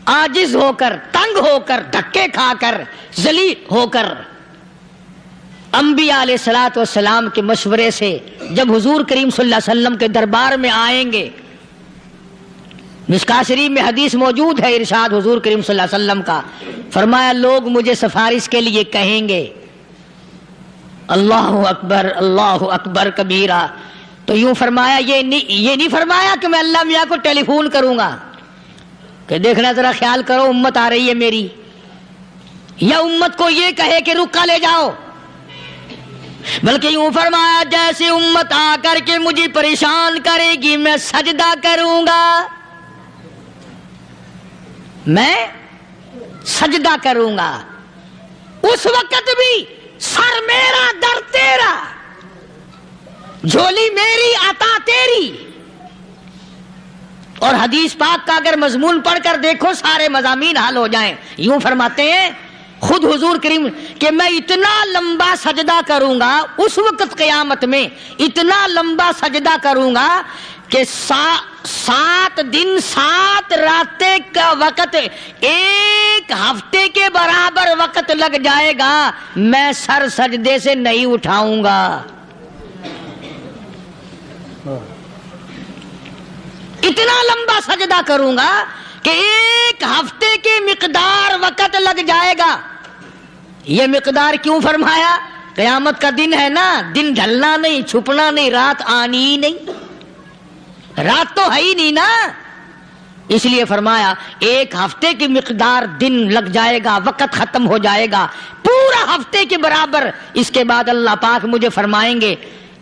S1: عاجز ہو کر، تنگ ہو کر، دھکے کھا کر، ذلیل ہو کر، انبیاء علیہ الصلوۃ والسلام کے مشورے سے جب حضور کریم صلی اللہ علیہ وسلم کے دربار میں آئیں گے، مشکاۃ شریف میں حدیث موجود ہے، ارشاد حضور کریم صلی اللہ علیہ وسلم کا، فرمایا لوگ مجھے سفارش کے لیے کہیں گے اللہ اکبر کبیرہ، تو یوں فرمایا یہ نہیں فرمایا کہ میں اللہ میاں کو ٹیلی فون کروں گا کہ دیکھنا ذرا خیال کرو امت آ رہی ہے میری، یا امت کو یہ کہے کہ رکا لے جاؤ، بلکہ یوں فرمایا جیسے امت آ کر کے مجھے پریشان کرے گی میں سجدہ کروں گا، میں سجدہ کروں گا، اس وقت بھی سر میرا در تیرا، جھولی میری عطا تیری۔ اور حدیث پاک کا اگر مضمون پڑھ کر دیکھو سارے مضامین حل ہو جائیں۔ یوں فرماتے ہیں خود حضور کریم کہ میں اتنا لمبا سجدہ کروں گا اس وقت قیامت میں، اتنا لمبا سجدہ کروں گا کہ 7 دن 7 راتیں کا وقت 1 ہفتے کے برابر وقت لگ جائے گا، میں سر سجدے سے نہیں اٹھاؤں گا۔ اتنا لمبا سجدہ کروں گا کہ 1 ہفتے کے مقدار وقت لگ جائے گا۔ یہ مقدار کیوں فرمایا؟ قیامت کا دن ہے نا، دن ڈھلنا نہیں، چھپنا نہیں، رات آنی ہی نہیں، رات تو ہے ہی نہیں نا، اس لیے فرمایا 1 ہفتے کی مقدار دن لگ جائے گا، وقت ختم ہو جائے گا پورا ہفتے کے برابر۔ اس کے بعد اللہ پاک مجھے فرمائیں گے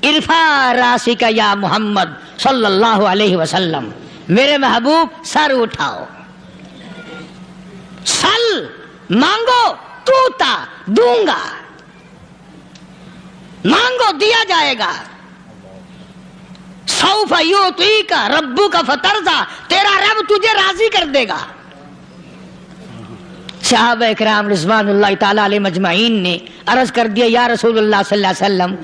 S1: ارفع راسک یا محمد صلی اللہ علیہ وسلم، میرے محبوب سر اٹھاؤ، سل مانگو توتا دوں گا، مانگو دیا جائے گا، سوف یعطیک ربک فترضی، تیرا رب تجھے راضی کر دے گا۔ صحابہ کرام رضوان اللہ تعالی علیہ مجمعین نے عرض کر دیا یا رسول اللہ صلی اللہ علیہ وسلم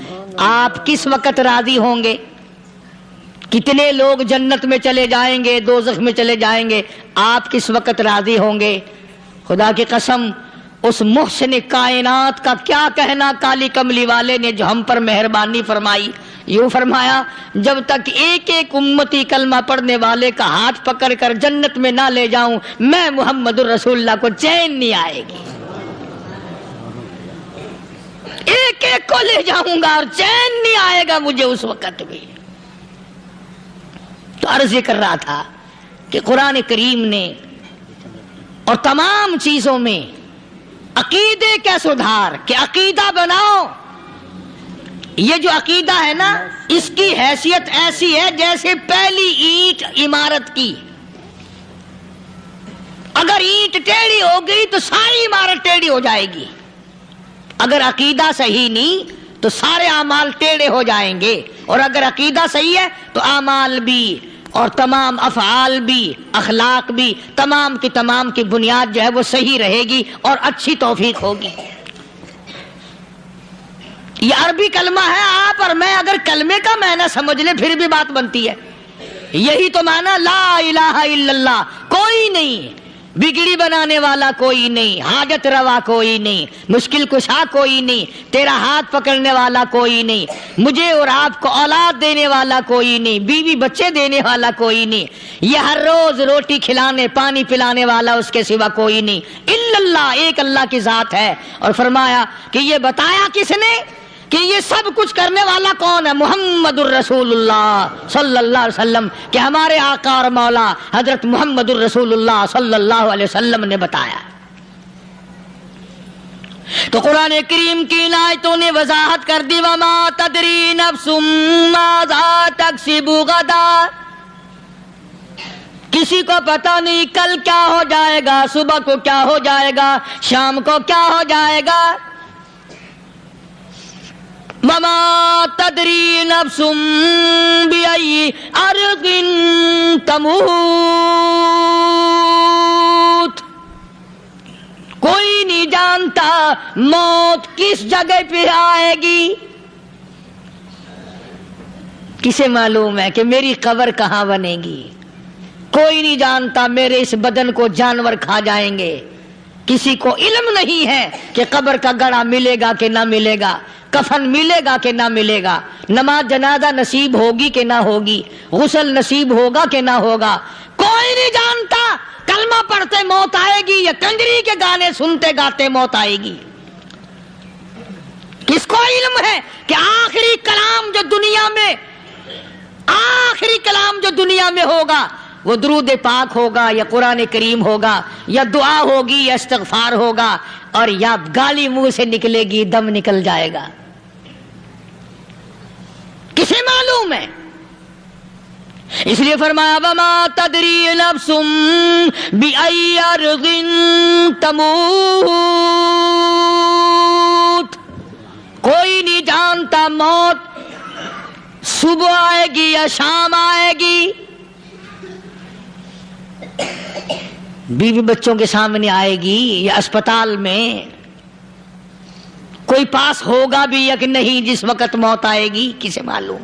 S1: آپ کس وقت راضی ہوں گے؟ کتنے لوگ جنت میں چلے جائیں گے، دوزخ میں چلے جائیں گے، آپ کس وقت راضی ہوں گے؟ خدا کی قسم اس محسن کائنات کا کیا کہنا کالی کملی والے نے جو ہم پر مہربانی فرمائی۔ یوں فرمایا جب تک ایک ایک امتی کلمہ پڑھنے والے کا ہاتھ پکڑ کر جنت میں نہ لے جاؤں میں محمد الرسول اللہ کو چین نہیں آئے گی، ایک ایک کو لے جاؤں گا اور چین نہیں آئے گا مجھے اس وقت بھی۔ تو عرض کر رہا تھا کہ قرآن کریم نے اور تمام چیزوں میں عقیدے کا سدھار کہ عقیدہ بناؤ، یہ جو عقیدہ ہے نا اس کی حیثیت ایسی ہے جیسے پہلی اینٹ عمارت کی، اگر اینٹ ٹیڑھی ہو گئی تو ساری عمارت ٹیڑھی ہو جائے گی، اگر عقیدہ صحیح نہیں تو سارے اعمال ٹیڑھے ہو جائیں گے، اور اگر عقیدہ صحیح ہے تو اعمال بھی اور تمام افعال بھی اخلاق بھی تمام کی بنیاد جو ہے وہ صحیح رہے گی اور اچھی توفیق ہوگی۔ یہ عربی کلمہ ہے، آپ اور میں اگر کلمے کا معنی سمجھ لیں پھر بھی بات بنتی ہے، یہی تو معنی لا الہ الا اللہ، کوئی نہیں بگڑی بنانے والا کوئی نہیں، حاجت روا کوئی نہیں، مشکل کشا کوئی نہیں، تیرا ہاتھ پکڑنے والا کوئی نہیں، مجھے اور آپ کو اولاد دینے والا کوئی نہیں، بیوی بچے دینے والا کوئی نہیں، یہ ہر روز روٹی کھلانے پانی پلانے والا اس کے سوا کوئی نہیں، الا اللہ، ایک اللہ کی ذات ہے۔ اور فرمایا کہ یہ بتایا کس نے کہ یہ سب کچھ کرنے والا کون ہے؟ محمد الرسول اللہ صلی اللہ علیہ وسلم، کہ ہمارے آقا اور مولا حضرت محمد الرسول اللہ صلی اللہ علیہ وسلم نے بتایا۔ تو قرآن کریم کی ان آیتوں نے وضاحت کر دی، وما تدری نفس ماذا تکسب غدا، کسی کو پتہ نہیں کل کیا ہو جائے گا، صبح کو کیا ہو جائے گا، شام کو کیا ہو جائے گا۔ وما تدری نفس بأي أرض تموت، کوئی نہیں جانتا موت کس جگہ پہ آئے گی۔ کسے معلوم ہے کہ میری قبر کہاں بنے گی؟ کوئی نہیں جانتا میرے اس بدن کو جانور کھا جائیں گے۔ کسی کو علم نہیں ہے کہ قبر کا گڑھا ملے گا کہ نہ ملے گا، کفن ملے گا کہ نہ ملے گا، نماز جنازہ نصیب ہوگی کہ نہ ہوگی، غسل نصیب ہوگا کہ نہ ہوگا، کوئی نہیں جانتا۔ کلمہ پڑھتے موت آئے گی یا کنجری کے گانے سنتے گاتے موت آئے گی؟ کس کو علم ہے کہ آخری کلام جو دنیا میں ہوگا وہ درود پاک ہوگا یا قرآن کریم ہوگا یا دعا ہوگی یا استغفار ہوگا، اور یا گالی منہ سے نکلے گی، دم نکل جائے گا؟ کسے معلوم ہے؟ اس لیے فرمایا وما تدری نفس بأي أرض تموت، کوئی نہیں جانتا موت صبح آئے گی یا شام آئے گی، بیوی بچوں کے سامنے آئے گی یا اسپتال میں، کوئی پاس ہوگا بھی یا کہ نہیں جس وقت موت آئے گی؟ کسے معلوم؟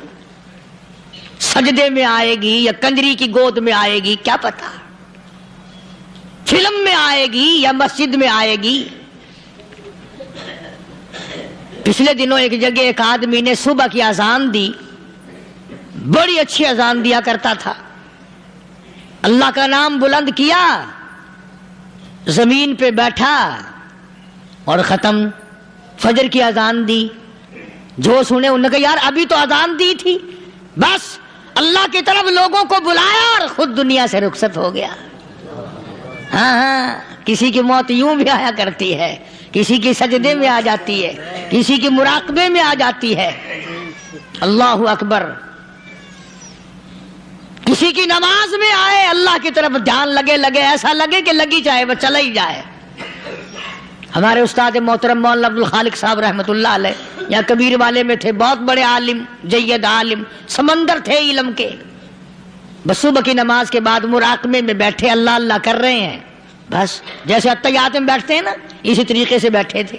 S1: سجدے میں آئے گی یا کنجری کی گود میں آئے گی؟ کیا پتا، فلم میں آئے گی یا مسجد میں آئے گی؟ پچھلے دنوں ایک جگہ ایک آدمی نے صبح کی اذان دی، بڑی اچھی اذان دیا کرتا تھا، اللہ کا نام بلند کیا، زمین پہ بیٹھا اور ختم، فجر کی اذان دی۔ جو سنے انہوں نے کہا یار ابھی تو اذان دی تھی، بس اللہ کی طرف لوگوں کو بلایا اور خود دنیا سے رخصت ہو گیا۔ ہاں، کسی کی موت یوں بھی آیا کرتی ہے، کسی کی سجدے میں آ جاتی ہے، کسی کی مراقبے میں آ جاتی ہے۔ اللہ اکبر۔ کسی کی نماز میں آئے، اللہ کی طرف دھیان لگے ایسا لگے کہ لگی جائے وہ چلا ہی جائے۔ ہمارے استاد محترم مولانا عبد الخالق صاحب رحمۃ اللہ علیہ یا کبیر والے میں تھے، بہت بڑے عالم، جید عالم، سمندر تھے علم کے۔ بس صبح کی نماز کے بعد مراقبے میں بیٹھے، اللہ اللہ کر رہے ہیں، بس جیسے اتحیات میں بیٹھتے ہیں نا اسی طریقے سے بیٹھے تھے۔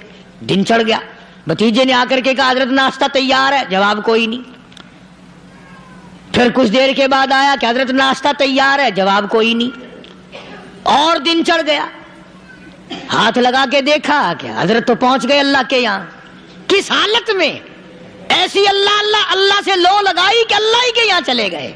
S1: دن چڑھ گیا، بھتیجے نے آ کر کے کہا حضرت ناشتہ تیار ہے، جواب کوئی نہیں۔ پھر کچھ دیر کے بعد آیا کہ حضرت ناشتہ تیار ہے، جواب کوئی نہیں۔ اور دن چڑھ گیا، ہاتھ لگا کے دیکھا کہ حضرت تو پہنچ گئے اللہ کے یہاں۔ کس حالت میں؟ ایسی اللہ اللہ اللہ سے لو لگائی کہ اللہ ہی کے یہاں چلے گئے۔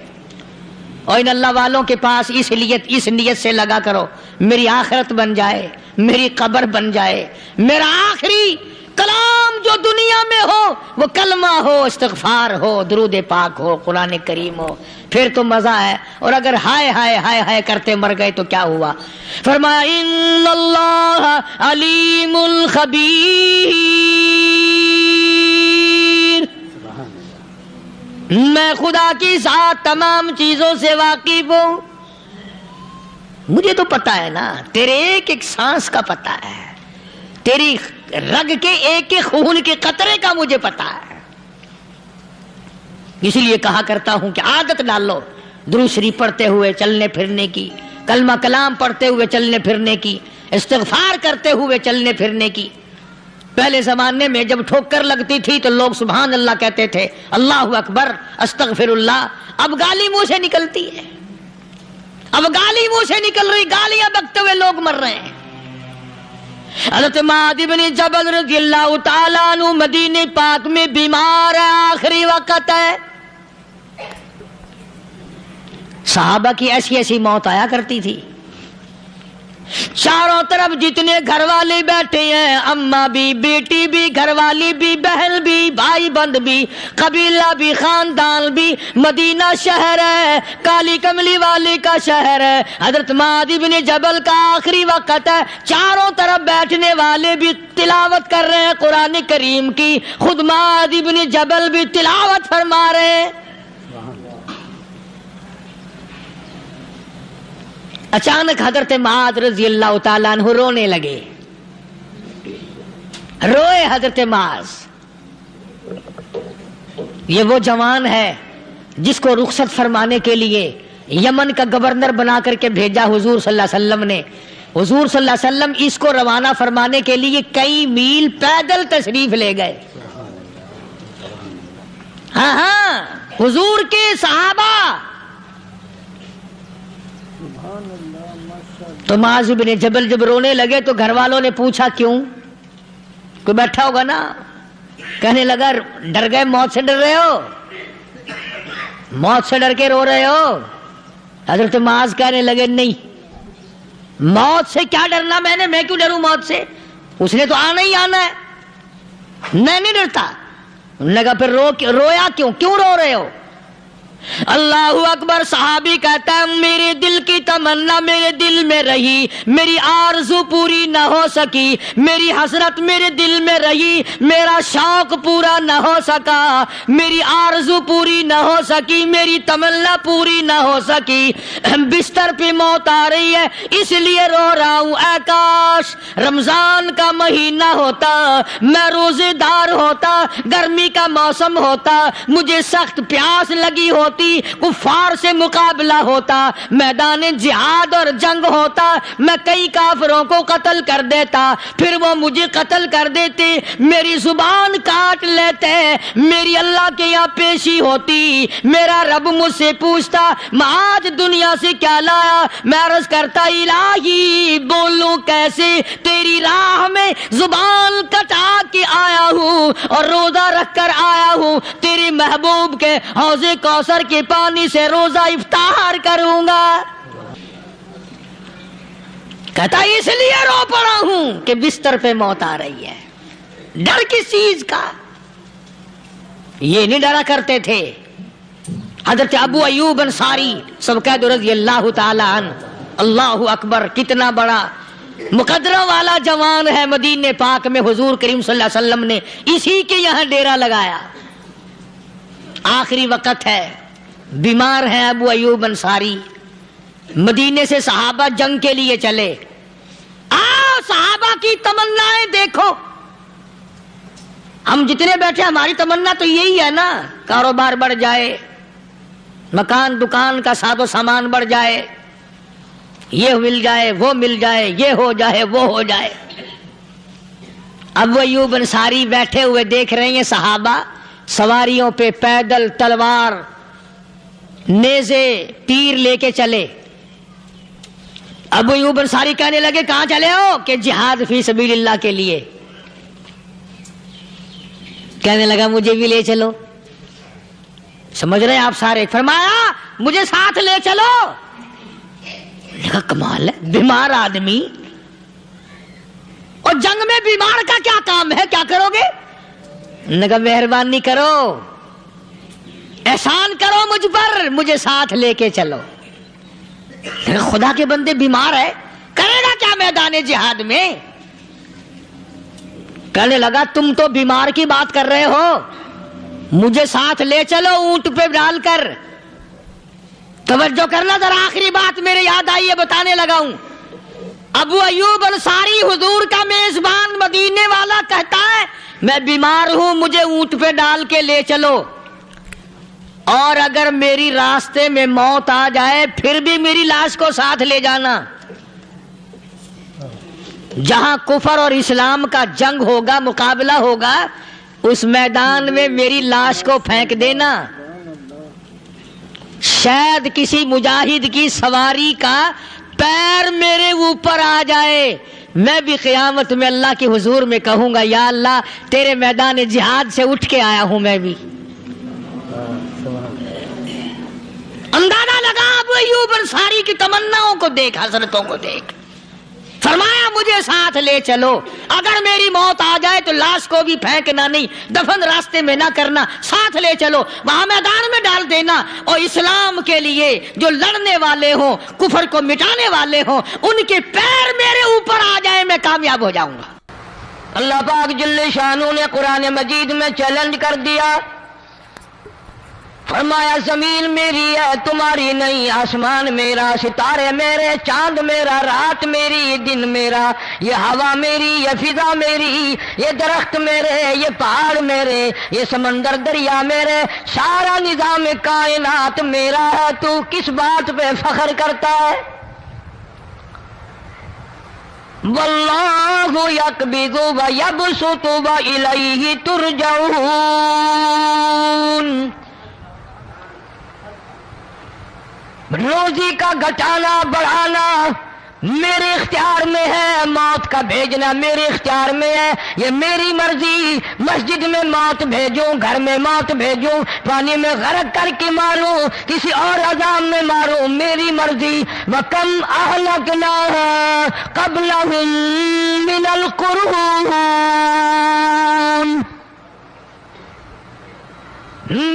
S1: اور ان اللہ والوں کے پاس اس نیت سے لگا کرو میری آخرت بن جائے، میری قبر بن جائے، میرا آخری کلام جو دنیا میں ہو وہ کلمہ ہو، استغفار ہو، درود پاک ہو، قرآن کریم ہو، پھر تو مزہ ہے۔ اور اگر ہائے ہائے ہائے ہائے کرتے مر گئے تو کیا ہوا؟ فرمایا ان اللہ علیم خبیر، میں خدا کی ذات تمام چیزوں سے واقف ہوں، مجھے تو پتا ہے نا، تیرے ایک ایک سانس کا پتا ہے، تیری رگ کے ایک ایک خون کے قطرے کا مجھے پتا ہے۔ اسی لیے کہا کرتا ہوں کہ عادت ڈالو درود شریف پڑھتے ہوئے چلنے پھرنے کی، کلمہ کلام پڑھتے ہوئے چلنے پھرنے کی، استغفار کرتے ہوئے چلنے پھرنے کی۔ پہلے زمانے میں جب ٹھوکر لگتی تھی تو لوگ سبحان اللہ کہتے تھے، اللہ اکبر، استغفر اللہ۔ اب گالی منہ سے نکلتی ہے، اب گالی منہ سے نکل رہی، گالیاں بکتے ہوئے لوگ مر رہے ہیں۔ حضرت معاذ بن جبل رضی اللہ تعالیٰ عنہ مدینہ پاک میں بیمار ہے، آخری وقت ہے۔ صحابہ کی ایسی ایسی موت آیا کرتی تھی، چاروں طرف جتنے گھر والے بیٹھے ہیں، اماں بھی، بیٹی بھی، گھر والی بھی، بہن بھی، بھائی بند بھی، قبیلہ بھی، خاندان بھی، مدینہ شہر ہے، کالی کملی والے کا شہر ہے، حضرت معاذ بن جبل کا آخری وقت ہے، چاروں طرف بیٹھنے والے بھی تلاوت کر رہے ہیں قرآن کریم کی، خود معاذ بن جبل بھی تلاوت فرما رہے ہیں۔ اچانک حضرت معاذ رضی اللہ تعالیٰ عنہ رونے لگے، روئے حضرت معاذ۔ یہ وہ جوان ہے جس کو رخصت فرمانے کے لیے یمن کا گورنر بنا کر کے بھیجا حضور صلی اللہ علیہ وسلم نے۔ حضور صلی اللہ علیہ وسلم اس کو روانہ فرمانے کے لیے کئی میل پیدل تشریف لے گئے۔ ہاں حضور کے صحابہ۔ تو معاذ بن جبل جب رونے لگے تو گھر والوں نے پوچھا کیوں؟ کوئی بیٹھا ہوگا نا، کہنے لگا ڈر گئے، موت سے ڈر رہے ہو، موت سے ڈر کے رو رہے ہو؟ حضرت معاذ کہنے لگے نہیں، موت سے کیا ڈرنا، میں کیوں ڈروں موت سے، اس نے تو آنا ہی آنا ہے، میں نہیں ڈرتا۔ انہوں نے کہا پھر رویا کیوں رو رہے ہو؟ اللہ اکبر۔ صحابی کہتا ہے میرے دل کی تمنا میرے دل میں رہی، میری آرزو پوری نہ ہو سکی، میری حسرت میرے دل میں رہی، میرا شوق پورا نہ ہو سکا، میری آرزو پوری نہ ہو سکی، میری تمنا پوری نہ ہو سکی، بستر پہ موت آ رہی ہے اس لیے رو رہا ہوں۔ اے کاش رمضان کا مہینہ ہوتا، میں روزے دار ہوتا، گرمی کا موسم ہوتا، مجھے سخت پیاس لگی ہوتی، کفار سے مقابلہ ہوتا، میدان جہاد اور جنگ ہوتا، میں کئی کافروں کو قتل کر دیتا، پھر وہ مجھے قتل کر دیتے، میری زبان کاٹ لیتے، میری اللہ کے یہاں پیشی ہوتی، میرا رب مجھ سے پوچھتا معاذ دنیا سے کیا لایا؟ میں عرض کرتا الہی بولوں کیسے، تیری راہ میں زبان کٹا کے آیا ہوں اور روزہ رکھ کر آیا ہوں، تیرے محبوب کے حوض کوثر کے پانی سے روزہ افطار کروں گا۔ کہتا اس لیے رو پڑا ہوں کہ بستر پہ موت آ رہی ہے۔ ڈر کس چیز کا؟ یہ نہیں ڈرا کرتے تھے۔ حضرت ابو ایوب انصاری سب کہہ دو رضی اللہ تعالی عنہ۔ اللہ اکبر، کتنا بڑا مقدرہ والا جوان ہے۔ مدینہ پاک میں حضور کریم صلی اللہ علیہ وسلم نے اسی کے یہاں ڈیرا لگایا۔ آخری وقت ہے، بیمار ہیں ابو ایوب انصاری۔ مدینے سے صحابہ جنگ کے لیے چلے۔ آؤ صحابہ کی تمنائیں دیکھو، ہم جتنے بیٹھے ہماری تمنا تو یہی ہے نا، کاروبار بڑھ جائے، مکان دکان کا ساز و سامان بڑھ جائے، یہ مل جائے وہ مل جائے، یہ ہو جائے وہ ہو جائے۔ ابو ایوب انصاری بیٹھے ہوئے دیکھ رہے ہیں صحابہ سواریوں پہ پیدل، تلوار، نیزے، تیر لے کے چلے۔ ابو ایوب انصاری کہنے لگے کہاں چلے ہو؟ کہ جہاد فی سبیل اللہ کے لیے۔ کہنے لگا مجھے بھی لے چلو۔ سمجھ رہے ہیں آپ سارے؟ فرمایا مجھے ساتھ لے چلو۔ کہا کمال ہے، بیمار آدمی اور جنگ میں بیمار کا کیا کام ہے، کیا کرو گے؟ نے کہا مہربانی کرو، احسان کرو مجھ پر، مجھے ساتھ لے کے چلو۔ خدا کے بندے بیمار ہے، کرے گا کیا میدان جہاد میں؟ کہنے لگا تم تو بیمار کی بات کر رہے ہو، مجھے ساتھ لے چلو اونٹ پہ ڈال کر۔ توجہ کرنا ذرا، آخری بات میرے یاد آئی ہے، بتانے لگا ہوں۔ ابو ایوب انصاری حضور کا میزبان مدینے والا کہتا ہے میں بیمار ہوں، مجھے اونٹ پہ ڈال کے لے چلو، اور اگر میری راستے میں موت آ جائے پھر بھی میری لاش کو ساتھ لے جانا۔ جہاں کفر اور اسلام کا جنگ ہوگا، مقابلہ ہوگا، اس میدان میں میری لاش کو پھینک دینا۔ شاید کسی مجاہد کی سواری کا پیر میرے اوپر آ جائے، میں بھی قیامت میں اللہ کے حضور میں کہوں گا یا اللہ تیرے میدان جہاد سے اٹھ کے آیا ہوں میں بھی۔ اندازہ لگا ابو ایوب انصاری کی تمناؤں کو دیکھ، حضرتوں کو دیکھ، فرمایا مجھے ساتھ لے چلو، اگر میری موت آ جائے تو لاش کو بھی پھینکنا نہیں، دفن راستے میں نہ کرنا، ساتھ لے چلو، وہاں میدان میں ڈال دینا، اور اسلام کے لیے جو لڑنے والے ہوں، کفر کو مٹانے والے ہوں، ان کے پیر میرے اوپر آ جائے میں کامیاب ہو جاؤں گا۔ اللہ پاک جل شانہ نے قرآن مجید میں چیلنج کر دیا، فرمایا زمین میری ہے تمہاری نہیں، آسمان میرا، ستارے میرے، چاند میرا، رات میری، دن میرا، یہ ہوا میری، یہ فضا میری، یہ درخت میرے، یہ پہاڑ میرے، یہ سمندر دریا میرے، سارا نظام کائنات میرا ہے، تو کس بات پہ فخر کرتا ہے؟ واللہ یقبض ویبسط والیہ ترجعون۔ روزی کا گھٹانا بڑھانا میرے اختیار میں ہے، موت کا بھیجنا میرے اختیار میں ہے، یہ میری مرضی، مسجد میں موت بھیجوں، گھر میں موت بھیجوں، پانی میں غرق کر کے ماروں، کسی اور عذاب میں ماروں، میری مرضی۔ وَكَمْ أَهْلَكْنَا قَبْلَهُمْ مِنَ الْقُرُونِ،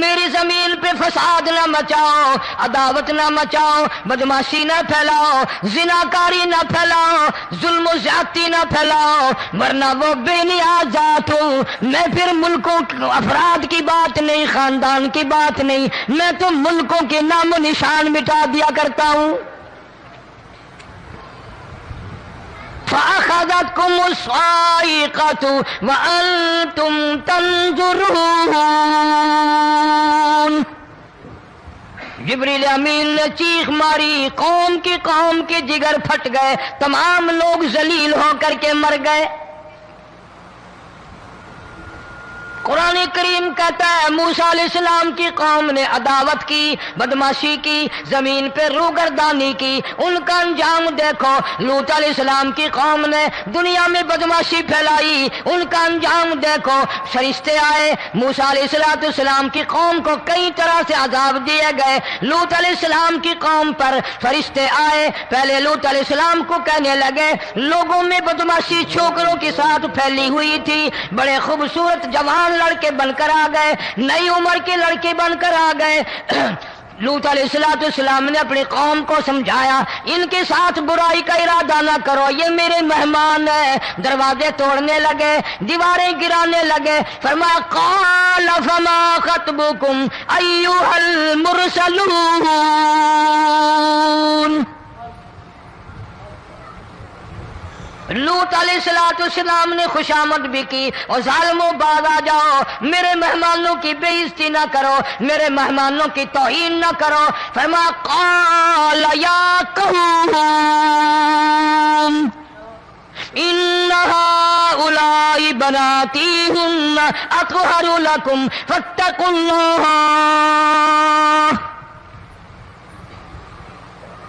S1: میری زمین پہ فساد نہ مچاؤ، عداوت نہ مچاؤ، بدماشی نہ پھیلاؤ، زناکاری نہ پھیلاؤ، ظلم و زیادتی نہ پھیلاؤ، ورنہ وہ بے نیاز ذات ہوں۔ میں پھر ملکوں افراد کی بات نہیں، خاندان کی بات نہیں، میں تو ملکوں کے نام و نشان مٹا دیا کرتا ہوں۔ فَأَخَذَتْكُمُ الصَّاعِقَةُ وَأَنْتُمْ تَنْظُرُونَ، جبریل امین نے چیخ ماری، قوم کے جگر پھٹ گئے، تمام لوگ ذلیل ہو کر کے مر گئے۔ قرآن کریم کہتا ہے موسیٰ علیہ السلام کی قوم نے عداوت کی، بدماشی کی، زمین پہ روگردانی کی، ان کا انجام دیکھو۔ لوط علیہ السلام کی قوم نے دنیا میں بدماشی پھیلائی، ان کا انجام دیکھو۔ فرشتے آئے، موسیٰ علیہ السلام کی قوم کو کئی طرح سے عذاب دیے گئے۔ لوط علیہ السلام کی قوم پر فرشتے آئے، پہلے لوط علیہ السلام کو کہنے لگے، لوگوں میں بدماشی چھوکروں کے ساتھ پھیلی ہوئی تھی، بڑے خوبصورت جوان لڑکے بن کر آ گئے، نئی عمر کے لڑکے بن کر آ گئے۔ لوط علیہ السلام نے اپنی قوم کو سمجھایا، ان کے ساتھ برائی کا ارادہ نہ کرو، یہ میرے مہمان ہیں۔ دروازے توڑنے لگے، دیواریں گرانے لگے، فرمایا قال فما خطبکم ایھا المرسلون۔ لوط علیہ السلام نے خوشامد بھی کی، اور ظالموں باز آ جاؤ، میرے مہمانوں کی بے عزتی نہ کرو، میرے مہمانوں کی توہین نہ کرو۔ فرمایا قال یا قوم ان هؤلاء بناتی ہن اطہر لکم فاتقوا اللہ۔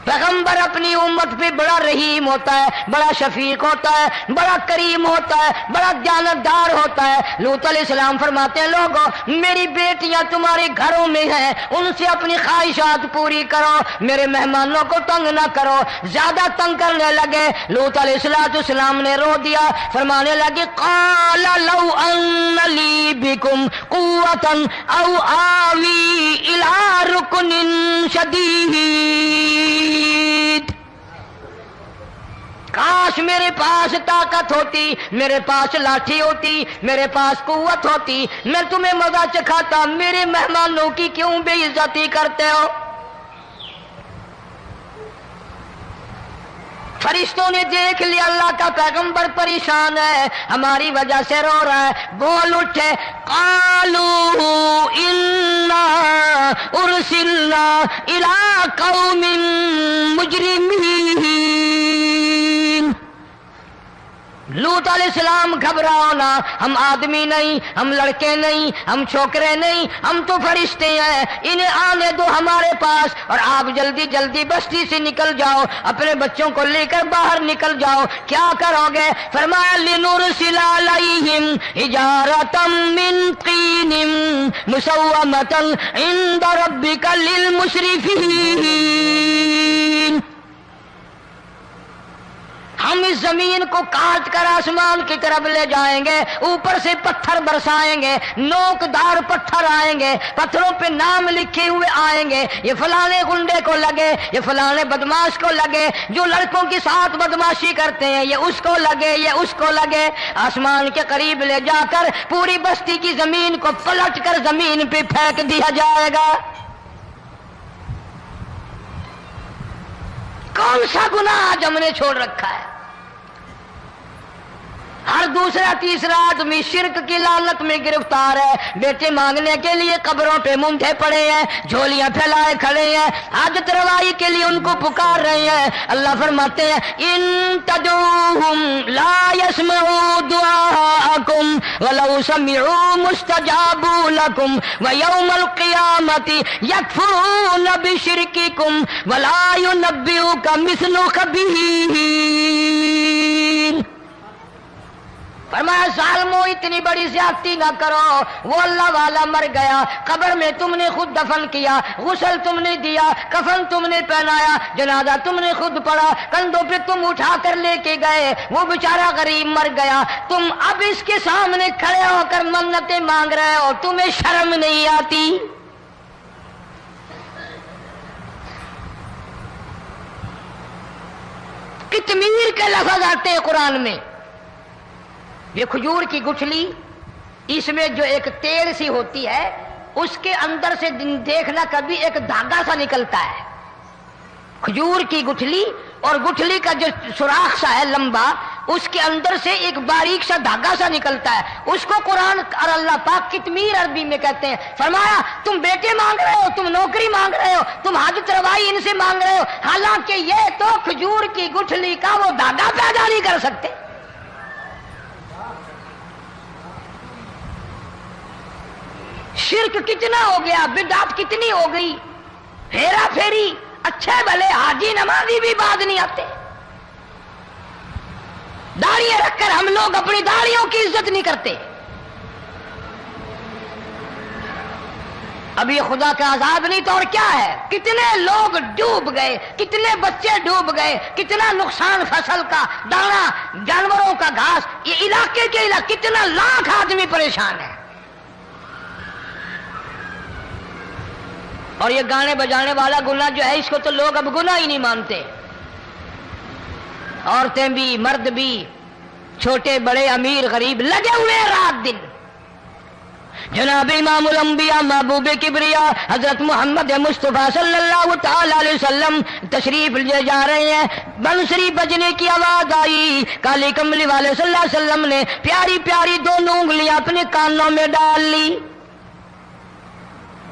S1: پیغمبر اپنی امت پہ بڑا رحیم ہوتا ہے، بڑا شفیق ہوتا ہے، بڑا کریم ہوتا ہے، بڑا دیانتدار ہوتا ہے۔ لوط علیہ السلام فرماتے ہیں لوگوں میری بیٹیاں تمہارے گھروں میں ہیں، ان سے اپنی خواہشات پوری کرو، میرے مہمانوں کو تنگ نہ کرو۔ زیادہ تنگ کرنے لگے، لوط علیہ السلام نے رو دیا، فرمانے لگے قال لو ان لی بکم قوة او آوی الی رکن شدید، کاش میرے پاس طاقت ہوتی، میرے پاس لاٹھی ہوتی، میرے پاس قوت ہوتی، میں تمہیں مزہ چکھاتا، میرے مہمانوں کی کیوں بے عزتی کرتے ہو؟ فرشتوں نے دیکھ لیا اللہ کا پیغمبر پریشان ہے، ہماری وجہ سے رو رہا ہے، بول اٹھے قالوا انا ارسلنا الی قوم مجرمین۔ لوط لوط علیہ السلام گھبراؤ نہ، ہم آدمی نہیں، ہم لڑکے نہیں، ہم چھوکرے نہیں، ہم تو فرشتے ہیں، انہیں آنے دو ہمارے پاس، اور آپ جلدی جلدی بستی سے نکل جاؤ، اپنے بچوں کو لے کر باہر نکل جاؤ۔ کیا کرو گے؟ فرمایا لنرسل علیہم حجارۃ من طین مسومۃ عند ربک للمسرفین۔ ہم اس زمین کو کاٹ کر آسمان کی طرف لے جائیں گے، اوپر سے پتھر برسائیں گے، نوکدار پتھر آئیں گے، پتھروں پہ نام لکھے ہوئے آئیں گے، یہ فلانے گنڈے کو لگے، یہ فلانے بدماش کو لگے، جو لڑکوں کے ساتھ بدماشی کرتے ہیں یہ اس کو لگے، یہ اس کو لگے۔ آسمان کے قریب لے جا کر پوری بستی کی زمین کو پلٹ کر زمین پہ پھینک دیا جائے گا۔ کون سا گناہ آج ہم نے چھوڑ رکھا ہے؟ ہر دوسرا تیسرا آدمی شرک کی لعنت میں گرفتار ہے، بیٹے مانگنے کے لیے قبروں پہ منڈے پڑے ہیں، جھولیاں پھیلائے کھڑے ہیں، حاجت روائی کے لیے ان کو پکار رہے ہیں۔ اللہ فرماتے ہیں ان تدعوہم لا يسمعوا دعاءکم ولو سمعوا مستجابوا لکم ویوم القیامت یکفرون بشرککم ولا ینبئک مثل خبیر۔ فرمایا ظالمو اتنی بڑی زیادتی نہ کرو، وہ اللہ والا مر گیا، قبر میں تم نے خود دفن کیا، غسل تم نے دیا، کفن تم نے پہنایا، جنازہ تم نے خود پڑھا، کندھوں پہ تم اٹھا کر لے کے گئے، وہ بیچارہ غریب مر گیا، تم اب اس کے سامنے کھڑے ہو کر منتیں مانگ رہے ہو، تمہیں شرم نہیں آتی؟ قطمیر کے لفظ آتے ہیں قرآن میں۔ یہ کھجور کی گٹھلی، اس میں جو ایک تیل سی ہوتی ہے، اس کے اندر سے دیکھنا کبھی ایک دھاگا سا نکلتا ہے۔ کھجور کی گٹھلی، اور گٹھلی کا جو سوراخ سا ہے لمبا، اس کے اندر سے ایک باریک سا دھاگا سا نکلتا ہے، اس کو قرآن اور اللہ پاک قطمیر عربی میں کہتے ہیں۔ فرمایا تم بیٹے مانگ رہے ہو، تم نوکری مانگ رہے ہو، تم حاجت روائی ان سے مانگ رہے ہو، حالانکہ یہ تو کھجور کی گٹھلی کا وہ دھاگا پیدا نہیں کر سکتے۔ شرک کتنا ہو گیا، بدعت کتنی ہو گئی، ہیرا پھیری، اچھے بھلے حاجی نمازی بھی بعد نہیں آتے۔ داڑیاں رکھ کر ہم لوگ اپنی داڑیوں کی عزت نہیں کرتے۔ اب یہ خدا کا عذاب نہیں تو اور کیا ہے؟ کتنے لوگ ڈوب گئے، کتنے بچے ڈوب گئے، کتنا نقصان فصل کا، دانا، جانوروں کا گھاس، یہ علاقے کے علاقے کتنا لاکھ آدمی پریشان ہے۔ اور یہ گانے بجانے والا گناہ جو ہے، اس کو تو لوگ اب گناہ ہی نہیں مانتے۔ عورتیں بھی، مرد بھی، چھوٹے بڑے، امیر غریب، لگے ہوئے ہیں رات دن۔ جناب امام الانبیاء محبوب کبریا حضرت محمد مصطفیٰ صلی اللہ تعالی علیہ وسلم تشریف لے جا رہے ہیں، بنسری بجنے کی آواز آئی، کالی کملی والے صلی اللہ علیہ وسلم نے پیاری پیاری دونوں انگلیاں اپنے کانوں میں ڈال لی۔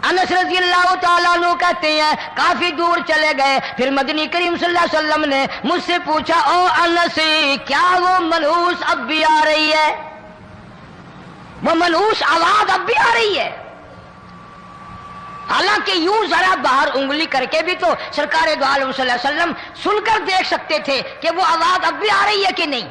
S1: انس رضی اللہ تعالیٰ عنہ کہتے ہیں کافی دور چلے گئے، پھر مدنی کریم صلی اللہ علیہ وسلم نے مجھ سے پوچھا او انس، کیا وہ منحوس اب بھی آ رہی ہے؟ وہ منحوس آواز اب بھی آ رہی ہے؟ حالانکہ یوں ذرا باہر انگلی کر کے بھی تو سرکار دو عالم صلی اللہ علیہ وسلم سن کر دیکھ سکتے تھے کہ وہ آواز اب بھی آ رہی ہے کہ نہیں۔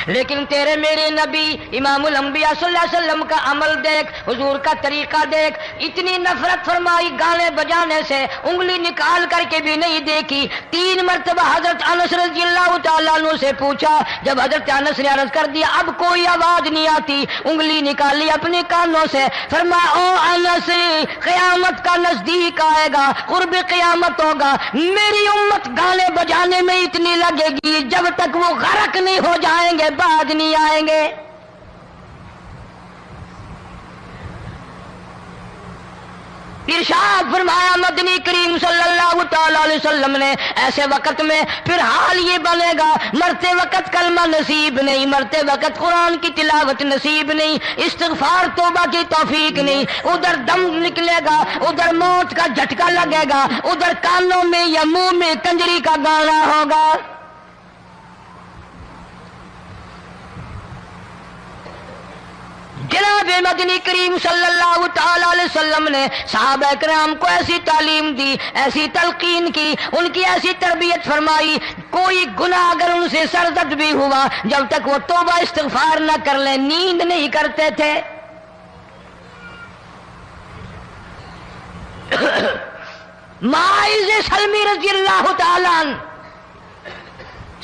S1: لیکن تیرے میرے نبی امام الانبیاء صلی اللہ علیہ وسلم کا عمل دیکھ، حضور کا طریقہ دیکھ، اتنی نفرت فرمائی گانے بجانے سے، انگلی نکال کر کے بھی نہیں دیکھی۔ 3 مرتبہ حضرت انس رضی اللہ تعالیٰ عنہ سے پوچھا، جب حضرت انس نے عرض کر دیا اب کوئی آواز نہیں آتی، انگلی نکالی اپنے کانوں سے، فرمایا او انس، قیامت کا نزدیک آئے گا، قرب قیامت ہوگا، میری امت گانے بجانے میں اتنی لگے گی جب تک وہ غرق نہیں ہو جائیں گے بعد نہیں آئیں گے۔ ارشاد فرمایا مدنی کریم صلی اللہ تعالی علیہ وسلم نے ایسے وقت میں پھر حال یہ بنے گا، مرتے وقت کلمہ نصیب نہیں، مرتے وقت قرآن کی تلاوت نصیب نہیں، استغفار توبہ کی توفیق نہیں، ادھر دم نکلے گا، ادھر موت کا جھٹکا لگے گا، ادھر کانوں میں یا منہ میں کنجری کا گانا ہوگا۔ جناب مدنی کریم صلی اللہ تعالی علیہ وسلم نے صحابہ کرام کو ایسی تعلیم دی، ایسی تلقین کی، ان کی ایسی تربیت فرمائی، کوئی گناہ اگر ان سے سرزد بھی ہوا، جب تک وہ توبہ استغفار نہ کر لیں نیند نہیں کرتے تھے۔ معاذ سلمی رضی اللہ تعالی عنہ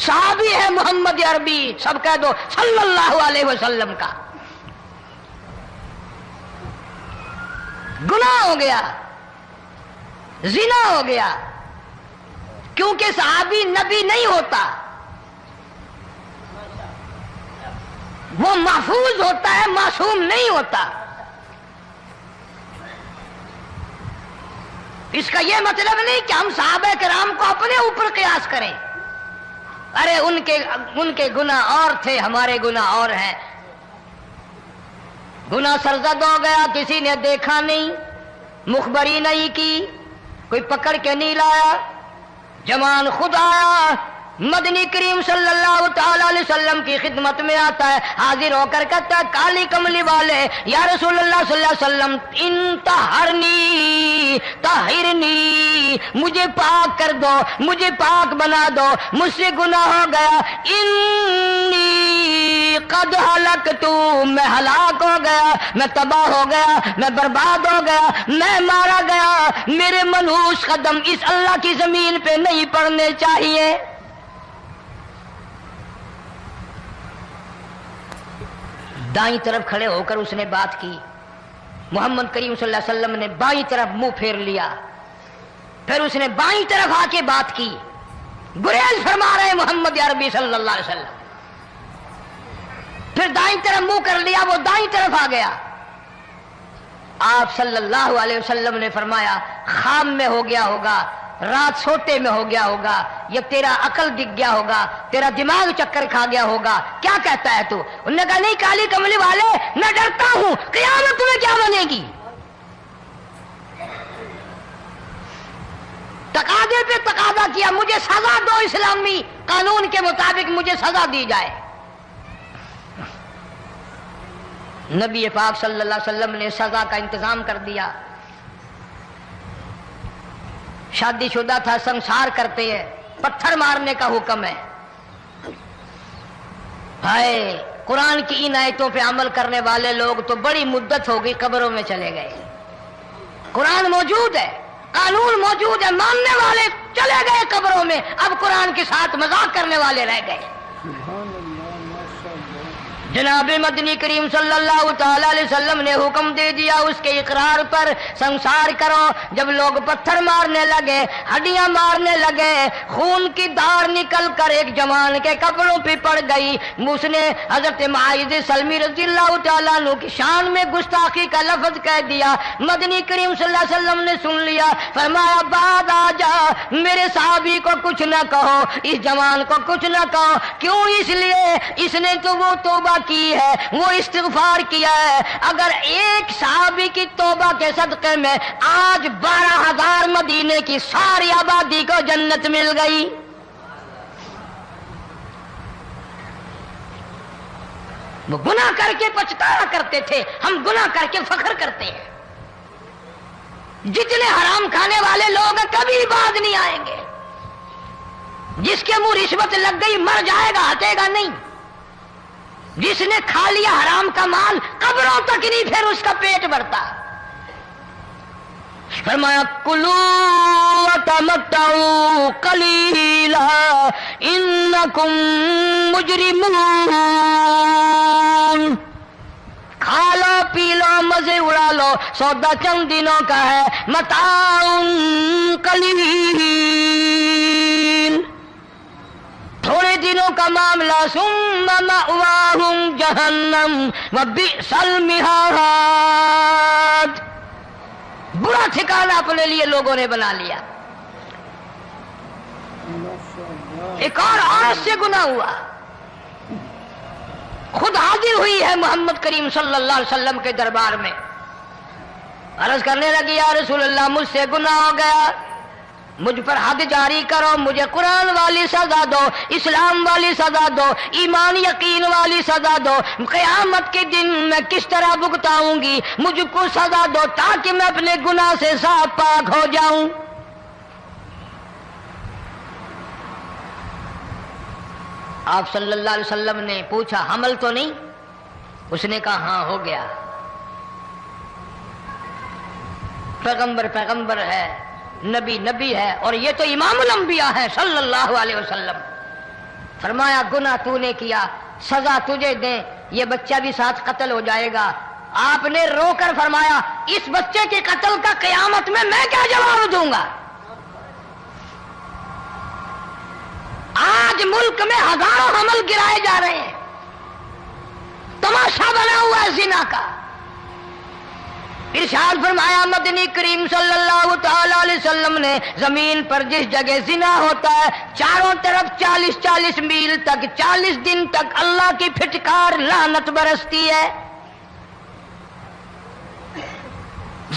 S1: صحابی ہے محمد عربی، سب کہہ دو صلی اللہ علیہ وسلم کا، گناہ ہو گیا، زنا ہو گیا، کیونکہ صحابی نبی نہیں ہوتا، وہ محفوظ ہوتا ہے، معصوم نہیں ہوتا۔ اس کا یہ مطلب نہیں کہ ہم صحابہ کرام کو اپنے اوپر قیاس کریں، ارے ان کے گناہ اور تھے، ہمارے گناہ اور ہیں۔ گناہ سرزد ہو گیا، کسی نے دیکھا نہیں، مخبری نہیں کی، کوئی پکڑ کے نہیں لایا، جوان خود آیا، مدنی کریم صلی اللہ تعالی علیہ وسلم کی خدمت میں آتا ہے، حاضر ہو کر کہتا ہے کالی کملی والے یا رسول اللہ صلی اللہ علیہ وسلم انطہرنی طہرنی، مجھے پاک کر دو، مجھے پاک بنا دو، مجھ سے گناہ ہو گیا، انی قد ہلکت، میں ہلاک ہو گیا، میں تباہ ہو گیا، میں برباد ہو گیا، میں مارا گیا، میرے منحوس قدم اس اللہ کی زمین پہ نہیں پڑنے چاہیے۔ دائیں طرف کھڑے ہو کر اس نے بات کی، محمد کریم صلی اللہ علیہ وسلم نے بائیں طرف منہ پھیر لیا، پھر اس نے بائیں طرف آ کے بات کی، گریز فرما رہے محمد عربی صلی اللہ علیہ وسلم، پھر دائیں طرف منہ کر لیا، وہ دائیں طرف آ گیا۔ آپ صلی اللہ علیہ وسلم نے فرمایا خام میں ہو گیا ہوگا، رات سوتے میں ہو گیا ہوگا، یا تیرا عقل دکھ گیا ہوگا، تیرا دماغ چکر کھا گیا ہوگا، کیا کہتا ہے تو؟ انہوں نے کہا نہیں کالی کملی والے، میں ڈرتا ہوں قیامت تمہیں کیا بنے گی۔ تقاضے پہ تقاضا کیا، مجھے سزا دو، اسلامی قانون کے مطابق مجھے سزا دی جائے۔ نبی پاک صلی اللہ علیہ وسلم نے سزا کا انتظام کر دیا۔ شادی شدہ تھا، سنسار کرتے ہیں، پتھر مارنے کا حکم ہے۔ ہائے، قرآن کی ان آیتوں پہ عمل کرنے والے لوگ تو بڑی مدت ہو گئی قبروں میں چلے گئے۔ قرآن موجود ہے، قانون موجود ہے، ماننے والے چلے گئے قبروں میں، اب قرآن کے ساتھ مذاق کرنے والے رہ گئے۔ جناب مدنی کریم صلی اللہ تعالی علیہ وسلم نے حکم دے دیا اس کے اقرار پر سنسار کرو۔ جب لوگ پتھر مارنے لگے، ہڈیاں مارنے لگے، خون کی دھار نکل کر ایک جوان کے کپڑوں پہ پڑ گئی، اس نے حضرت معاذ سلمی رضی اللہ تعالیٰ عنہ کی شان میں گستاخی کا لفظ کہہ دیا۔ مدنی کریم صلی اللہ علیہ وسلم نے سن لیا، فرمایا بعد آ جا، میرے صحابی کو کچھ نہ کہو، اس جوان کو کچھ نہ کہو۔ کیوں؟ اس لیے اس نے تو وہ توبہ کی ہے، وہ استغفار کیا ہے۔ اگر ایک صحابی کی توبہ کے صدقے میں آج 12,000 مدینے کی ساری آبادی کو جنت مل گئی۔ وہ گناہ کر کے پچھتایا کرتے تھے، ہم گناہ کر کے فخر کرتے ہیں۔ جتنے حرام کھانے والے لوگ کبھی بعد نہیں آئیں گے۔ جس کے منہ رشوت لگ گئی مر جائے گا، ہٹے گا نہیں۔ جس نے کھا لیا حرام کا مال قبروں تک نہیں پھر اس کا پیٹ بھرتا۔ فرمایا کلو وتمتعوا قلیلا انکم مجرمون، کھا لو پی لو مزے اڑا لو، سودا چند دنوں کا ہے، متاع قلیل، تھوڑے دنوں کا معاملہ، ثم مأواہم جہنم وبئس المہاد، برا ٹھکانہ اپنے لیے لوگوں نے بنا لیا۔ ایک اور عورت سے گناہ ہوا، خود حاضر ہوئی ہے محمد کریم صلی اللہ علیہ وسلم کے دربار میں، عرض کرنے لگی یا رسول اللہ مجھ سے گناہ ہو گیا، مجھ پر حد جاری کرو، مجھے قرآن والی سزا دو، اسلام والی سزا دو، ایمان یقین والی سزا دو، قیامت کے دن میں کس طرح بھگتاؤں گی، مجھ کو سزا دو تاکہ میں اپنے گناہ سے صاف پاک ہو جاؤں۔ آپ صلی اللہ علیہ وسلم نے پوچھا حمل تو نہیں؟ اس نے کہا ہاں ہو گیا۔ پیغمبر ہے، نبی ہے، اور یہ تو امام الانبیاء ہے صلی اللہ علیہ وسلم۔ فرمایا گناہ تو نے کیا، سزا تجھے دیں، یہ بچہ بھی ساتھ قتل ہو جائے گا۔ آپ نے رو کر فرمایا اس بچے کے قتل کا قیامت میں کیا جواب دوں گا؟ آج ملک میں ہزاروں حمل گرائے جا رہے ہیں، تماشا بنا ہوا ہے زنا کا۔ ارشاد فرمایا مدنی کریم صلی اللہ تعالی علیہ وسلم نے زمین پر جس جگہ زنا ہوتا ہے چاروں طرف 40 میل تک 40 دن تک اللہ کی پھٹکار لعنت برستی ہے۔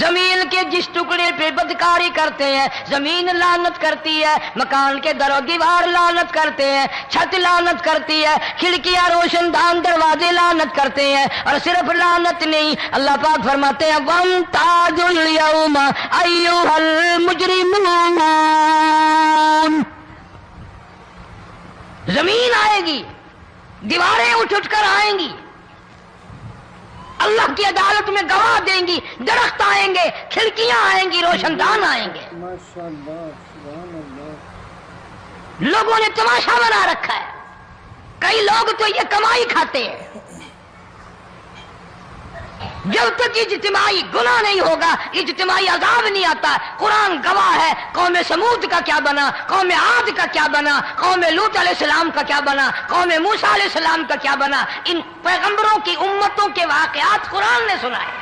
S1: زمین کے جس ٹکڑے پہ بدکاری کرتے ہیں زمین لعنت کرتی ہے، مکان کے در و دیوار لعنت کرتے ہیں، چھت لعنت کرتی ہے، کھڑکیاں روشن دان دروازے لعنت کرتے ہیں، اور صرف لعنت نہیں، اللہ پاک فرماتے ہیں وَامْتَازُوا الْيَوْمَ أَيُّهَا الْمُجْرِمُونَ۔ زمین آئے گی، دیواریں اٹھ کر آئیں گی، اللہ کی عدالت میں گواہ دیں گی، درخت آئیں گے، کھڑکیاں آئیں گی، روشن دان آئیں گے۔ لوگوں نے تماشا بنا رکھا ہے، کئی لوگ تو یہ کمائی کھاتے ہیں۔ جب تک اجتماعی گناہ نہیں ہوگا اجتماعی عذاب نہیں آتا۔ قرآن گواہ ہے، قوم سمود کا کیا بنا، قوم عاد کا کیا بنا، قوم لوط علیہ السلام کا کیا بنا، قوم موسیٰ علیہ السلام کا کیا بنا۔ ان پیغمبروں کی امتوں کے واقعات قرآن نے سنائے۔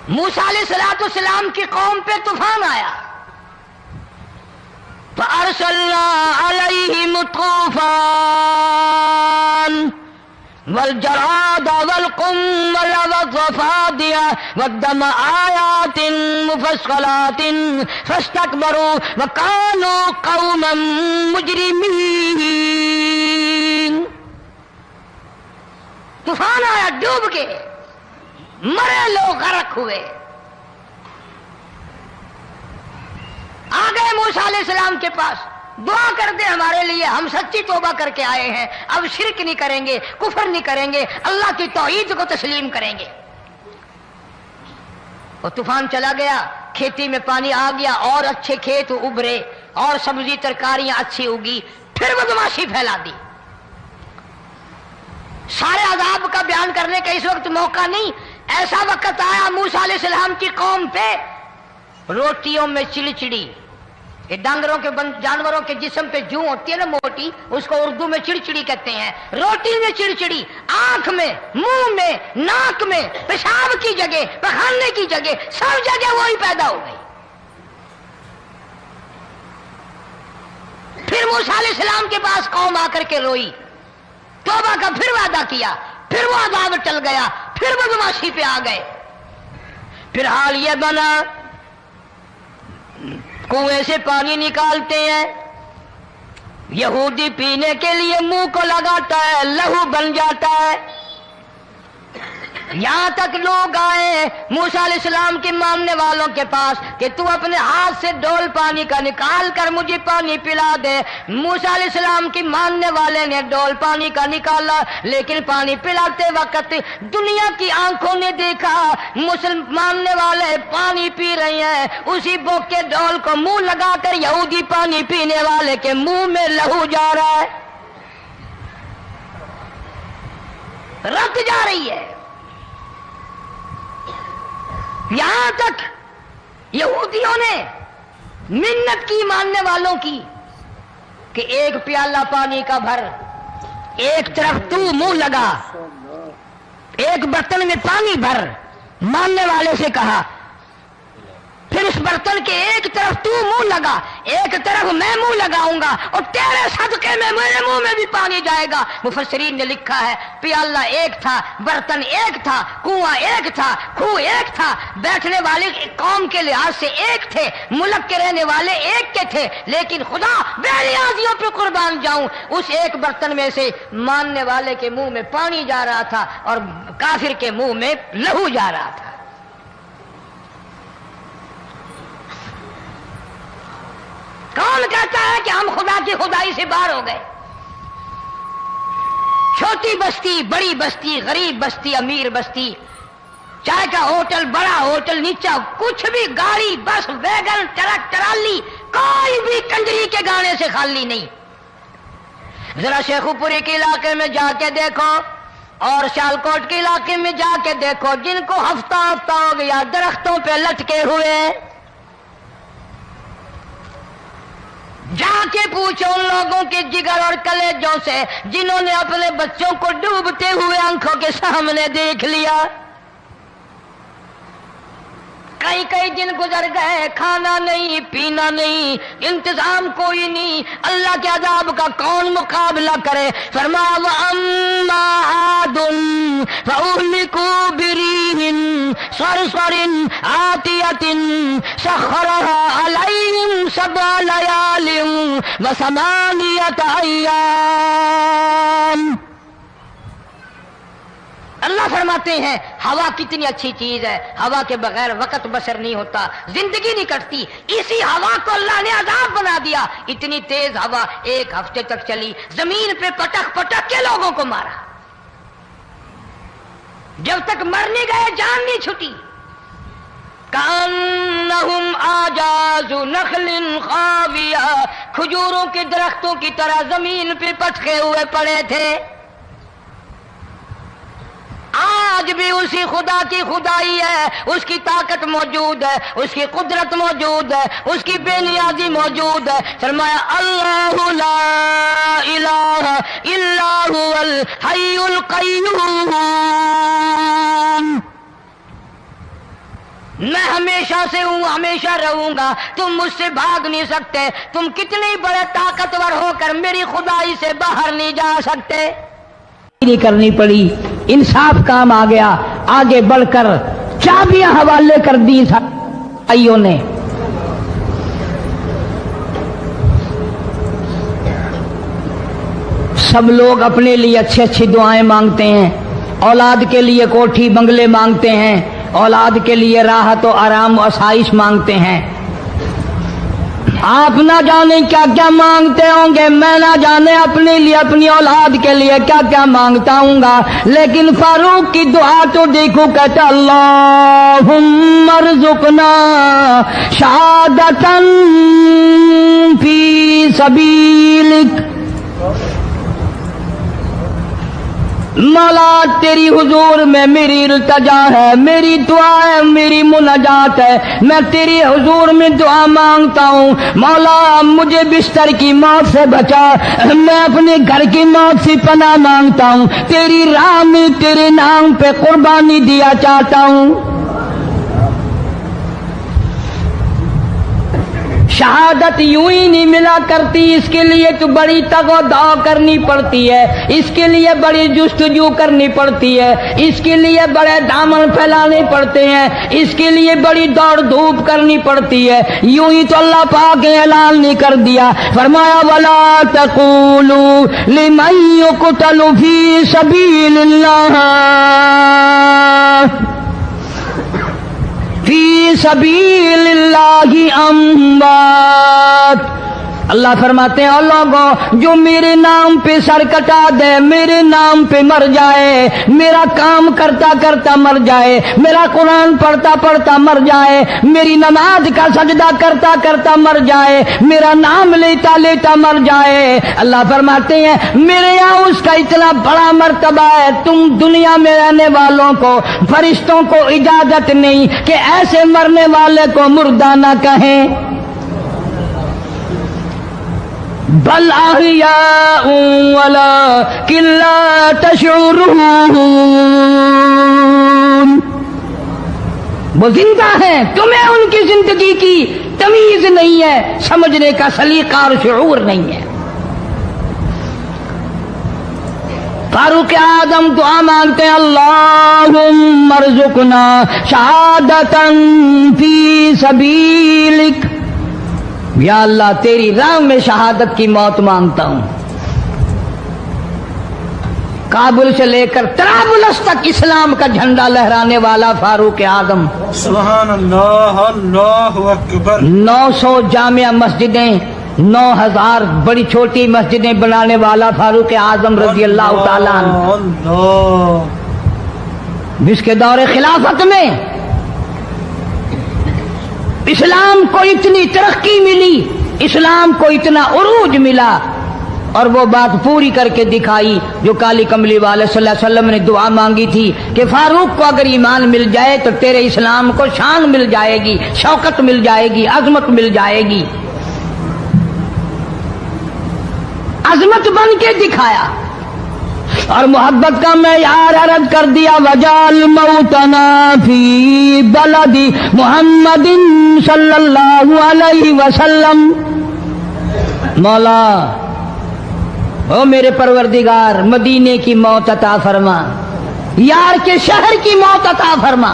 S1: موسیٰ علیہ السلام کی قوم پہ طوفان آیا، فَأَرْسَلْنَا عَلَيْهِمُ الطُّوفَانَ والجراد والقمل والضفادع والدم آيات مفصلات فاستكبروا وكانوا قوما مجرمين۔ طوفان آیا، ڈوب کے مرے لوگ، غرق ہوئے۔ آ گئے موسیٰ علیہ السلام کے پاس، دعا کر دے ہمارے لیے، ہم سچی توبہ کر کے آئے ہیں، اب شرک نہیں کریں گے، کفر نہیں کریں گے، اللہ کی توحید کو تسلیم کریں گے۔ اور طوفان چلا گیا، کھیتی میں پانی آ گیا، اور اچھے کھیت ابھرے، اور سبزی ترکاریاں اچھی اگی، پھر بدماشی پھیلا دی۔ سارے عذاب کا بیان کرنے کا اس وقت موقع نہیں۔ ایسا وقت آیا موسیٰ علیہ السلام کی قوم پہ، روٹیوں میں چڑچڑی، یہ ڈانگروں کے جانوروں کے جسم پہ جوں ہوتی ہے نا موٹی، اس کو اردو میں چڑچڑی کہتے ہیں۔ روٹی میں چڑچڑی، آنکھ میں، منہ میں، ناک میں، پیشاب کی جگہ، پخانے کی جگہ، سب جگہ وہی پیدا ہو گئی۔ پھر موسیٰ علیہ السلام کے پاس قوم آ کر کے روئی، توبہ کا پھر وعدہ کیا، پھر وہ عذاب ٹل گیا، پھر بدماشی پہ آ گئے۔ پھر حال یہ بنا کنویں سے پانی نکالتے ہیں، یہودی پینے کے لیے منہ کو لگاتا ہے، لہو بن جاتا ہے۔ یہاں تک لوگ آئے موسیٰ علیہ السلام کے ماننے والوں کے پاس کہ تو اپنے ہاتھ سے ڈول پانی کا نکال کر مجھے پانی پلا دے۔ موسیٰ علیہ السلام کی ماننے والے نے ڈول پانی کا نکالا، لیکن پانی پلاتے وقت دنیا کی آنکھوں نے دیکھا ماننے والے پانی پی رہے ہیں، اسی بوک کے ڈول کو منہ لگا کر یہودی پانی پینے والے کے منہ میں لہو جا رہا ہے، رت جا رہی ہے۔ یہاں تک یہودیوں نے منت کی ماننے والوں کی کہ ایک پیالہ پانی کا بھر، ایک طرف تو منہ لگا، ایک برتن میں پانی بھر، ماننے والے سے کہا۔ پھر اس برتن کے ایک طرف تو منہ لگا، ایک طرف میں منہ لگاؤں گا اور تیرے صدقے میں میرے منہ میں بھی پانی جائے گا۔ مفسرین نے لکھا ہے پیالہ ایک تھا، برتن ایک تھا، کنواں ایک تھا، کھوہ ایک تھا، بیٹھنے والے قوم کے لحاظ سے ایک تھے، ملک کے رہنے والے ایک کے تھے، لیکن خدا بے نیازیوں پہ قربان جاؤں اس ایک برتن میں سے ماننے والے کے منہ میں پانی جا رہا تھا اور کافر کے منہ میں لہو جا رہا تھا۔ کون کہتا ہے کہ ہم خدا کی خدائی سے باہر ہو گئے؟ چھوٹی بستی، بڑی بستی، غریب بستی، امیر بستی، چائے کا ہوٹل، بڑا ہوٹل، نیچا کچھ بھی، گاڑی، بس، ویگن، ٹرک، ٹرالی، کوئی بھی کنجری کے گانے سے خالی نہیں۔ ذرا شیخو پوری کے علاقے میں جا کے دیکھو اور سیالکوٹ کے علاقے میں جا کے دیکھو، جن کو ہفتہ ہفتہ ہو گیا درختوں پہ لٹکے ہوئے، جا کے پوچھو ان لوگوں کے جگر اور کلیجوں سے جنہوں نے اپنے بچوں کو ڈوبتے ہوئے آنکھوں کے سامنے دیکھ لیا۔ کئی کئی دن گزر گئے، کھانا نہیں، پینا نہیں، انتظام کوئی نہیں، اللہ کے عذاب کا کون مقابلہ کرے؟ فرمایا وَأَمَّا عَادٌ فَأُهْلِكُوا بِرِيحٍ صَرْصَرٍ عَاتِيَةٍ سَخَّرَهَا عَلَيْهِمْ سَبْعَ لَيَالٍ وَثَمَانِيَةَ أَيَّامٍ۔ اللہ فرماتے ہیں ہوا کتنی اچھی چیز ہے، ہوا کے بغیر وقت بسر نہیں ہوتا، زندگی نہیں کٹتی، اسی ہوا کو اللہ نے عذاب بنا دیا۔ اتنی تیز ہوا ایک ہفتے تک چلی، زمین پہ پٹک پٹک کے لوگوں کو مارا، جب تک مر نہیں گئے جان نہیں چھٹی۔ کأنہم اعجاز نخل خاویہ، کھجوروں کے درختوں کی طرح زمین پہ پٹکے ہوئے پڑے تھے۔ آج بھی اسی خدا کی خدائی ہے، اس کی طاقت موجود ہے، اس کی قدرت موجود ہے، اس کی بے نیازی موجود ہے۔ فرمایا اللہ لا الہ الا هو الحی القیوم، میں ہمیشہ سے ہوں، ہمیشہ رہوں گا، تم مجھ سے بھاگ نہیں سکتے، تم کتنے بڑے طاقتور ہو کر میری خدائی سے باہر نہیں جا سکتے۔ کرنی پڑی، انصاف کام آ گیا، آگے بڑھ کر چابیاں حوالے کر دی بھائیوں نے۔ سب لوگ اپنے لیے اچھی اچھی دعائیں مانگتے ہیں، اولاد کے لیے کوٹھی بنگلے مانگتے ہیں، اولاد کے لیے راحت و آرام و آسائش مانگتے ہیں۔ آپ نہ جانے کیا کیا مانگتے ہوں گے، میں نہ جانے اپنے لیے اپنی اولاد کے لیے کیا کیا مانگتا ہوں گا، لیکن فاروق کی دعا تو دیکھو، کہتا اللہم ارزقنا شہادتاً فی سبیلک۔ مولا تیری حضور میں میری التجا ہے، میری دعا ہے، میری مناجات ہے، میں تیری حضور میں دعا مانگتا ہوں، مولا مجھے بستر کی موت سے بچا، میں اپنے گھر کی موت سے پناہ مانگتا ہوں، تیری راہ میں تیرے نام پہ قربانی دیا چاہتا ہوں۔ شہادت یوں ہی نہیں ملا کرتی، اس کے لیے تو بڑی تگ و دو کرنی پڑتی ہے، اس کے لیے بڑی جستجو کرنی پڑتی ہے، اس کے لیے بڑے دامن پھیلانے پڑتے ہیں، اس کے لیے بڑی دوڑ دھوپ کرنی پڑتی ہے۔ یوں ہی تو اللہ پاک نے اعلان نہیں کر دیا، فرمایا وَلَا تَقُولُوا لِمَن يُقْتَلُ فِي سَبِيلِ اللَّهِ فی سبیل اللہ اموات۔ اللہ فرماتے ہیں اور لوگوں جو میرے نام پہ سر کٹا دے، میرے نام پہ مر جائے، میرا کام کرتا کرتا مر جائے، میرا قرآن پڑھتا پڑھتا مر جائے، میری نماز کا سجدہ کرتا کرتا مر جائے، میرا نام لیتا لیتا مر جائے، اللہ فرماتے ہیں میرے یہاں اس کا اتنا بڑا مرتبہ ہے، تم دنیا میں رہنے والوں کو، فرشتوں کو اجازت نہیں کہ ایسے مرنے والے کو مردہ نہ کہیں، بل احیاء ولکن لا تشعرون، وہ زندہ ہیں، تمہیں ان کی زندگی کی تمیز نہیں ہے، سمجھنے کا سلیقہ اور شعور نہیں ہے۔ فاروق اعظم دعا مانگتے ہیں، اللہم ارزقنا شہادتا فی سبیلک، یا اللہ تیری راہ میں شہادت کی موت مانگتا ہوں۔ کابل سے لے کر طرابلس تک اسلام کا جھنڈا لہرانے والا فاروق اعظم،
S3: سبحان اللہ، اللہ اکبر۔
S1: 900 جامع مسجدیں، 9000 بڑی چھوٹی مسجدیں بنانے والا فاروق اعظم رضی اللہ تعالیٰ عنہ،
S3: اللہ،
S1: جس کے دور خلافت میں اسلام کو اتنی ترقی ملی، اسلام کو اتنا عروج ملا، اور وہ بات پوری کر کے دکھائی جو کالی کملی والے صلی اللہ علیہ وسلم نے دعا مانگی تھی کہ فاروق کو اگر ایمان مل جائے تو تیرے اسلام کو شان مل جائے گی، شوکت مل جائے گی، عظمت مل جائے گی۔ عظمت بن کے دکھایا اور محبت کا معیار عرض کر دیا، وجعل موتنا فی بلد محمد صلی اللہ علیہ وسلم۔ مولا او میرے پروردگار، مدینے کی موت عطا فرما، یار کے شہر کی موت عطا فرما۔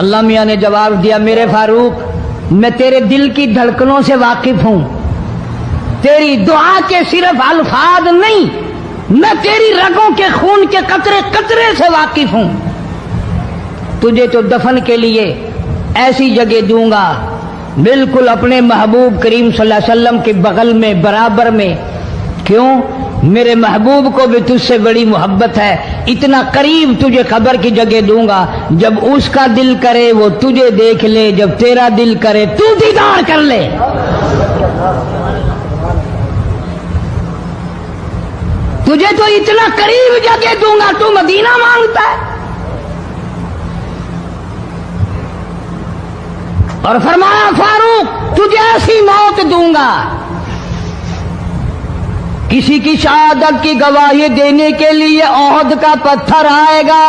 S1: اللہ میاں نے جواب دیا، میرے فاروق میں تیرے دل کی دھڑکنوں سے واقف ہوں، تیری دعا کے صرف الفاظ نہیں، میں تیری رگوں کے خون کے قطرے قطرے سے واقف ہوں۔ تجھے تو دفن کے لیے ایسی جگہ دوں گا بالکل اپنے محبوب کریم صلی اللہ علیہ وسلم کے بغل میں، برابر میں۔ کیوں؟ میرے محبوب کو بھی تجھ سے بڑی محبت ہے، اتنا قریب تجھے قبر کی جگہ دوں گا، جب اس کا دل کرے وہ تجھے دیکھ لے، جب تیرا دل کرے تو دیدار کر لے۔ تجھے تو اتنا قریب جگہ دوں گا، تو مدینہ مانگتا ہے۔ اور فرمایا، فاروق تجھے ایسی موت دوں گا، کسی کی شہادت کی گواہی دینے کے لیے احد کا پتھر آئے گا،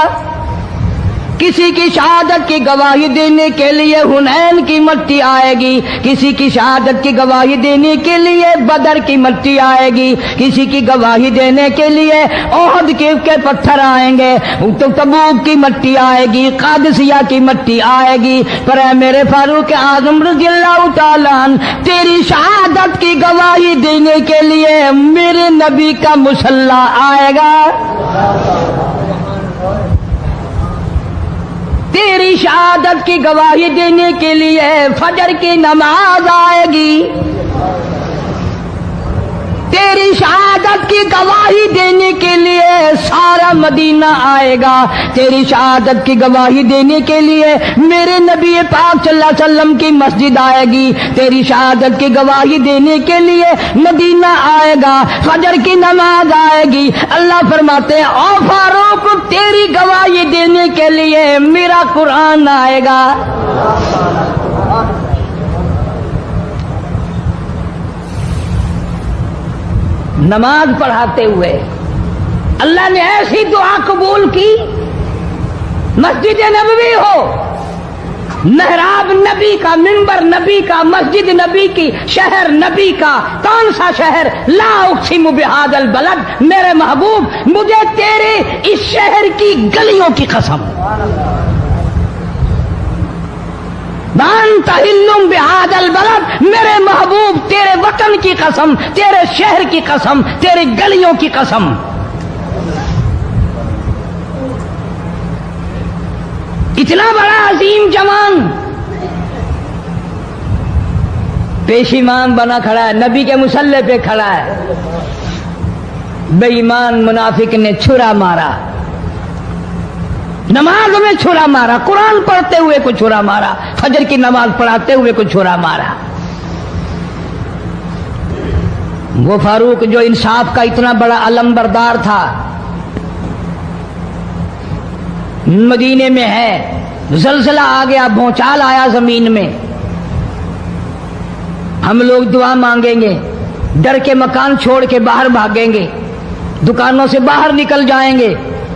S1: کسی کی شہادت کی گواہی دینے کے لیے حنین کی مٹی آئے گی، کسی کی شہادت کی گواہی دینے کے لیے بدر کی مٹی آئے گی، کسی کی گواہی دینے کے لیے احد کے پتھر آئیں گے، تو تبوک کی مٹی آئے گی، قادسیہ کی مٹی آئے گی، پر اے میرے فاروق اعظم رضی اللہ تعالیٰ عنہ، تیری شہادت کی گواہی دینے کے لیے میرے نبی کا مصلی آئے گا، تیری شہادت کی گواہی دینے کے لیے فجر کی نماز آئے گی، تیری شہادت کی گواہی دینے کے لیے سارا مدینہ آئے گا، تیری شہادت کی گواہی دینے کے لیے میرے نبی پاک صلی اللہ علیہ وسلم کی مسجد آئے گی، تیری شہادت کی گواہی دینے کے لیے مدینہ آئے گا، فجر کی نماز آئے گی۔ اللہ فرماتے ہیں، او فاروق تیری گواہی دینے کے لیے میرا قرآن آئے گا۔ نماز پڑھاتے ہوئے اللہ نے ایسی دعا قبول کی، مسجد نبوی ہو، محراب نبی کا، منبر نبی کا، مسجد نبی کی، شہر نبی کا، کون سا شہر؟ لا اقسم بہذا البلد، میرے محبوب مجھے تیرے اس شہر کی گلیوں کی قسم، وانت حل بہذا البلد، میرے محبوب تیرے وطن کی قسم، تیرے شہر کی قسم، تیری گلیوں کی قسم۔ اتنا بڑا عظیم جوان پیش امام بنا کھڑا ہے، نبی کے مصلی پہ کھڑا ہے، بے ایمان منافق نے چھرا مارا، نماز میں چھرا مارا، قرآن پڑھتے ہوئے کو چھرا مارا، فجر کی نماز پڑھاتے ہوئے کو چھرا مارا۔ وہ فاروق جو انصاف کا اتنا بڑا علم بردار تھا، مدینے میں ہے، زلزلہ آ گیا، بھونچال آیا زمین میں، ہم لوگ دعا مانگیں گے، ڈر کے مکان چھوڑ کے باہر بھاگیں گے، دکانوں سے باہر نکل جائیں گے،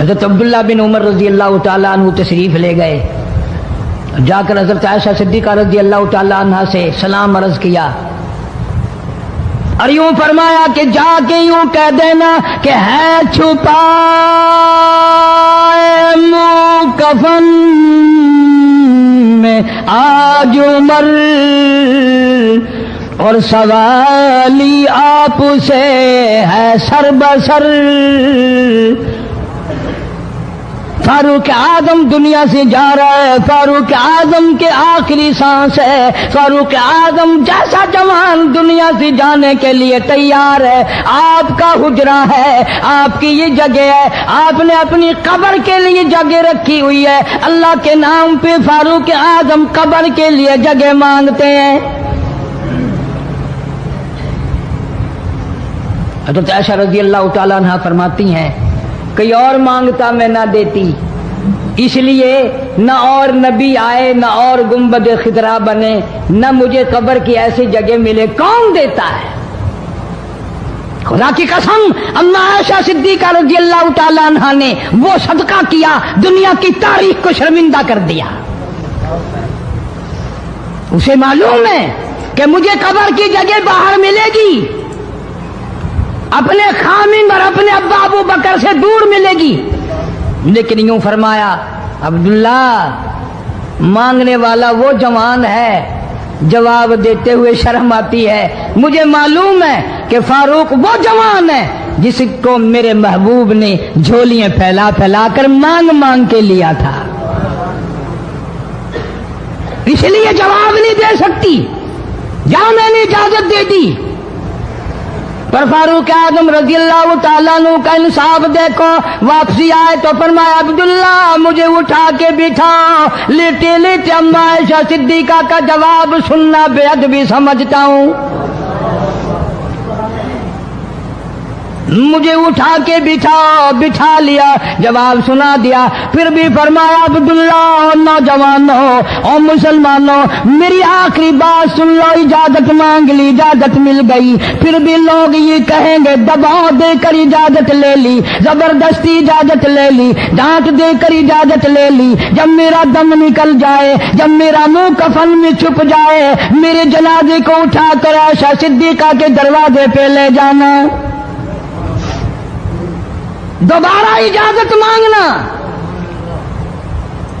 S1: حضرت عبداللہ بن عمر رضی اللہ تعالیٰ عنہ تشریف لے گئے، جا کر حضرت عائشہ صدیقہ رضی اللہ تعالیٰ عنہ سے سلام عرض کیا اور یوں فرمایا کہ جا کے یوں کہہ دینا کہ ہے چھپا منہ کفن میں آج عمر، اور سوالی آپ سے ہے سر بسر۔ فاروق اعظم دنیا سے جا رہا ہے، فاروق اعظم کے آخری سانس ہے، فاروق اعظم جیسا جوان دنیا سے جانے کے لیے تیار ہے۔ آپ کا حجرہ ہے، آپ کی یہ جگہ ہے، آپ نے اپنی قبر کے لیے جگہ رکھی ہوئی ہے، اللہ کے نام پہ فاروق اعظم قبر کے لیے جگہ مانگتے ہیں۔ حضرت عائشہ رضی اللہ تعالیٰ عنہ فرماتی ہیں کوئی اور مانگتا میں نہ دیتی، اس لیے نہ اور نبی آئے، نہ اور گنبد خضرا بنے، نہ مجھے قبر کی ایسی جگہ ملے، کون دیتا ہے؟ خدا کی قسم اما عائشہ صدیقہ رضی اللہ تعالیٰ عنہ نے وہ صدقہ کیا دنیا کی تاریخ کو شرمندہ کر دیا۔ اسے معلوم ہے کہ مجھے قبر کی جگہ باہر ملے گی، اپنے خامن اور اپنے ابا ابو بکر سے دور ملے گی، لیکن یوں فرمایا عبداللہ مانگنے والا وہ جوان ہے، جواب دیتے ہوئے شرم آتی ہے، مجھے معلوم ہے کہ فاروق وہ جوان ہے جس کو میرے محبوب نے جھولیاں پھیلا پھیلا کر مانگ مانگ کے لیا تھا، اس لیے جواب نہیں دے سکتی، جہاں میں نے اجازت دے دی۔ پر فاروق اعظم رضی اللہ تعالیٰ عنہ کا انصاف دیکھو، واپسی آئے تو فرمایا عبداللہ مجھے اٹھا کے بٹھاؤ، لیٹے لیٹے اما عائشہ صدیقہ کا جواب سننا بے ادبی سمجھتا ہوں، مجھے اٹھا کے بٹھاؤ، بٹھا لیا، جواب سنا دیا، پھر بھی فرمایا عبداللہ نوجوانوں اور مسلمانوں میری آخری بات سن لو، اجازت مانگ لی، اجازت مل گئی، پھر بھی لوگ یہ کہیں گے دباؤ دے کر اجازت لے لی، زبردستی اجازت لے لی، ڈانٹ دے کر اجازت لے لی، جب میرا دم نکل جائے، جب میرا منہ کفن میں چھپ جائے، میرے جنازے کو اٹھا کر عائشہ صدیقہ کے دروازے پہ لے جانا، دوبارہ اجازت مانگنا،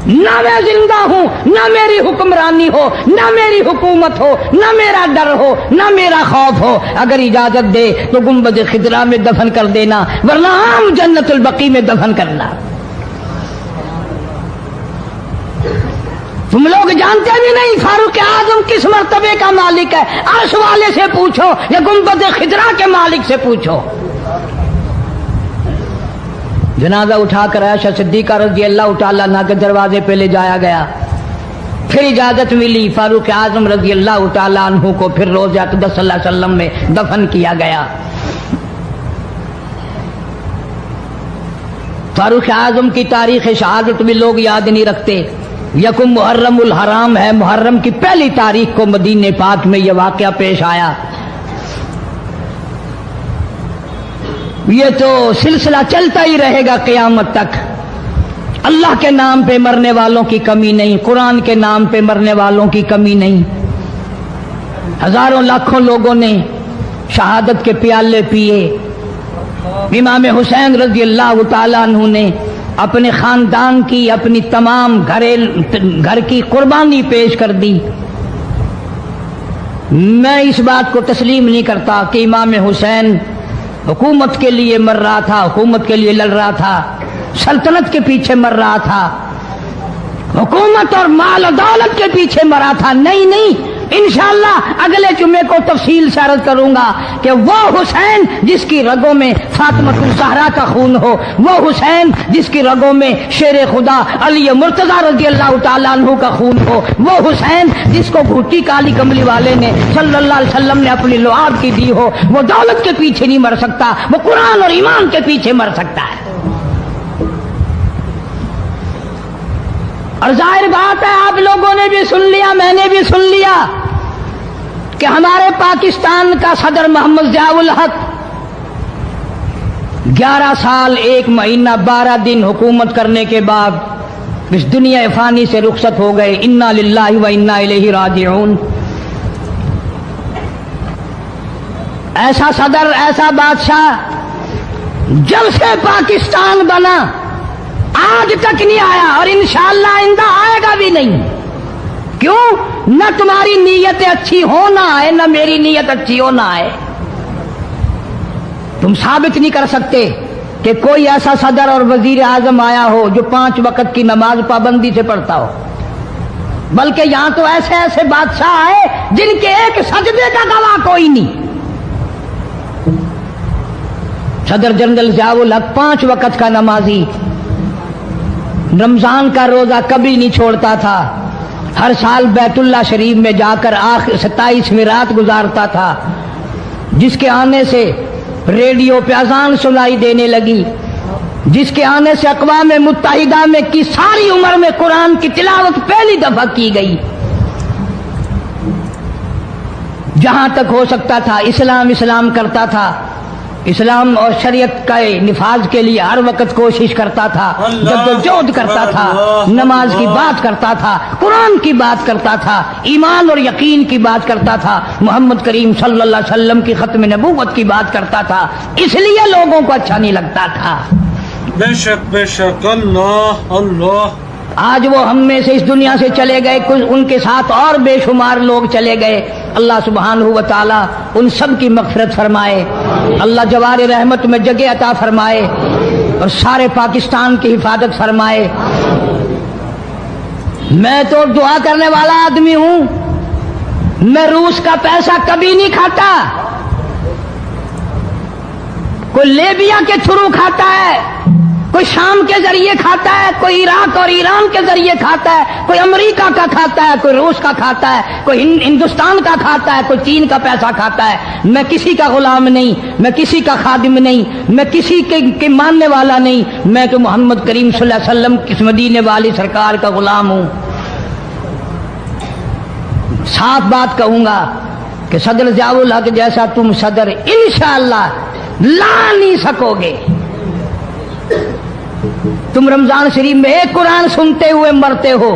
S1: نہ میں زندہ ہوں، نہ میری حکمرانی ہو، نہ میری حکومت ہو، نہ میرا ڈر ہو، نہ میرا خوف ہو، اگر اجازت دے تو گنبد خضرا میں دفن کر دینا، ورنہ عام جنت البقیع میں دفن کرنا۔ تم لوگ جانتے بھی نہیں فاروق اعظم کس مرتبے کا مالک ہے، عرش والے سے پوچھو یا گنبد خضرا کے مالک سے پوچھو۔ جنازہ اٹھا کر عائشہ صدیقہ رضی اللہ تعالیٰ عنہ کے دروازے پہ لے جایا گیا، پھر اجازت ملی، فاروق اعظم رضی اللہ تعالیٰ عنہ کو پھر روضہ اقدس صلی اللہ علیہ وسلم میں دفن کیا گیا۔ فاروق اعظم کی تاریخ شہادت بھی لوگ یاد نہیں رکھتے، یکم محرم الحرام ہے، محرم کی پہلی تاریخ کو مدینہ پاک میں یہ واقعہ پیش آیا۔ یہ تو سلسلہ چلتا ہی رہے گا قیامت تک، اللہ کے نام پہ مرنے والوں کی کمی نہیں، قرآن کے نام پہ مرنے والوں کی کمی نہیں، ہزاروں لاکھوں لوگوں نے شہادت کے پیالے پیے، امام حسین رضی اللہ تعالیٰ عنہ نے اپنے خاندان کی، اپنی تمام گھر کی قربانی پیش کر دی۔ میں اس بات کو تسلیم نہیں کرتا کہ امام حسین حکومت کے لیے مر رہا تھا، حکومت کے لیے لڑ رہا تھا، سلطنت کے پیچھے مر رہا تھا، حکومت اور مال و دولت کے پیچھے مرا تھا، نہیں نہیں، انشاءاللہ اگلے جمعے کو تفصیل سے عرض کروں گا کہ وہ حسین جس کی رگوں میں فاطمۃ الزہرا کا خون ہو، وہ حسین جس کی رگوں میں شیر خدا علی مرتضیٰ رضی اللہ تعالیٰ عنہ کا خون ہو، وہ حسین جس کو گھوٹی کالی کملی والے نے صلی اللہ علیہ وسلم نے اپنی لعاب کی دی ہو، وہ دولت کے پیچھے نہیں مر سکتا، وہ قرآن اور ایمان کے پیچھے مر سکتا ہے۔ اور ظاہر بات ہے آپ لوگوں نے بھی سن لیا، میں نے بھی سن لیا کہ ہمارے پاکستان کا صدر محمد ضیاء الحق 11 سال 1 مہینہ 12 دن حکومت کرنے کے بعد اس دنیا فانی سے رخصت ہو گئے. انا للہ و انا الیہ راجعون. ایسا صدر، ایسا بادشاہ جب سے پاکستان بنا آج تک نہیں آیا اور انشاءاللہ آئندہ آئے گا بھی نہیں. کیوں؟ نہ تمہاری نیت اچھی ہو نہ آئے، نہ میری نیت اچھی ہو نہ آئے. تم ثابت نہیں کر سکتے کہ کوئی ایسا صدر اور وزیر اعظم آیا ہو جو 5 وقت کی نماز پابندی سے پڑھتا ہو، بلکہ یہاں تو ایسے ایسے بادشاہ آئے جن کے ایک سجدے کا گواہ کوئی نہیں. صدر جنرل ضیاء الحق 5 وقت کا نمازی، رمضان کا روزہ کبھی نہیں چھوڑتا تھا. ہر سال بیت اللہ شریف میں جا کر آخر 27ویں رات گزارتا تھا، جس کے آنے سے ریڈیو پہ اذان سنائی دینے لگی، جس کے آنے سے اقوام متحدہ میں کی ساری عمر میں قرآن کی تلاوت پہلی دفعہ کی گئی. جہاں تک ہو سکتا تھا اسلام کرتا تھا، اسلام اور شریعت کا نفاذ کے لیے ہر وقت کوشش کرتا تھا، جدوجہد کرتا تھا، نماز کی بات کرتا تھا، قرآن کی بات کرتا تھا، ایمان اور یقین کی بات کرتا تھا، محمد کریم صلی اللہ علیہ وسلم کی ختم نبوت کی بات کرتا تھا. اس لیے لوگوں کو اچھا نہیں لگتا تھا.
S3: بے شک اللہ اللہ.
S1: آج وہ ہم میں سے اس دنیا سے چلے گئے، کچھ ان کے ساتھ اور بے شمار لوگ چلے گئے. اللہ سبحانہ و تعالی ان سب کی مغفرت فرمائے، اللہ جوار رحمت میں جگہ عطا فرمائے اور سارے پاکستان کی حفاظت فرمائے. میں تو دعا کرنے والا آدمی ہوں، میں روس کا پیسہ کبھی نہیں کھاتا. کوئی لیبیا کے تھرو کھاتا ہے، کوئی شام کے ذریعے کھاتا ہے، کوئی عراق اور ایران کے ذریعے کھاتا ہے، کوئی امریکہ کا کھاتا ہے، کوئی روس کا کھاتا ہے، کوئی ہندوستان کا کھاتا ہے، کوئی چین کا پیسہ کھاتا ہے. میں کسی کا غلام نہیں، میں کسی کا خادم نہیں، میں کسی کے ماننے والا نہیں. میں تو محمد کریم صلی اللہ علیہ وسلم کس مدینے والی سرکار کا غلام ہوں. صاف بات کہوں گا کہ صدر ضیاء الحق جیسا تم صدر انشاءاللہ لا نہیں سکو گے. تم رمضان شریف میں 1 قرآن سنتے ہوئے مرتے ہو،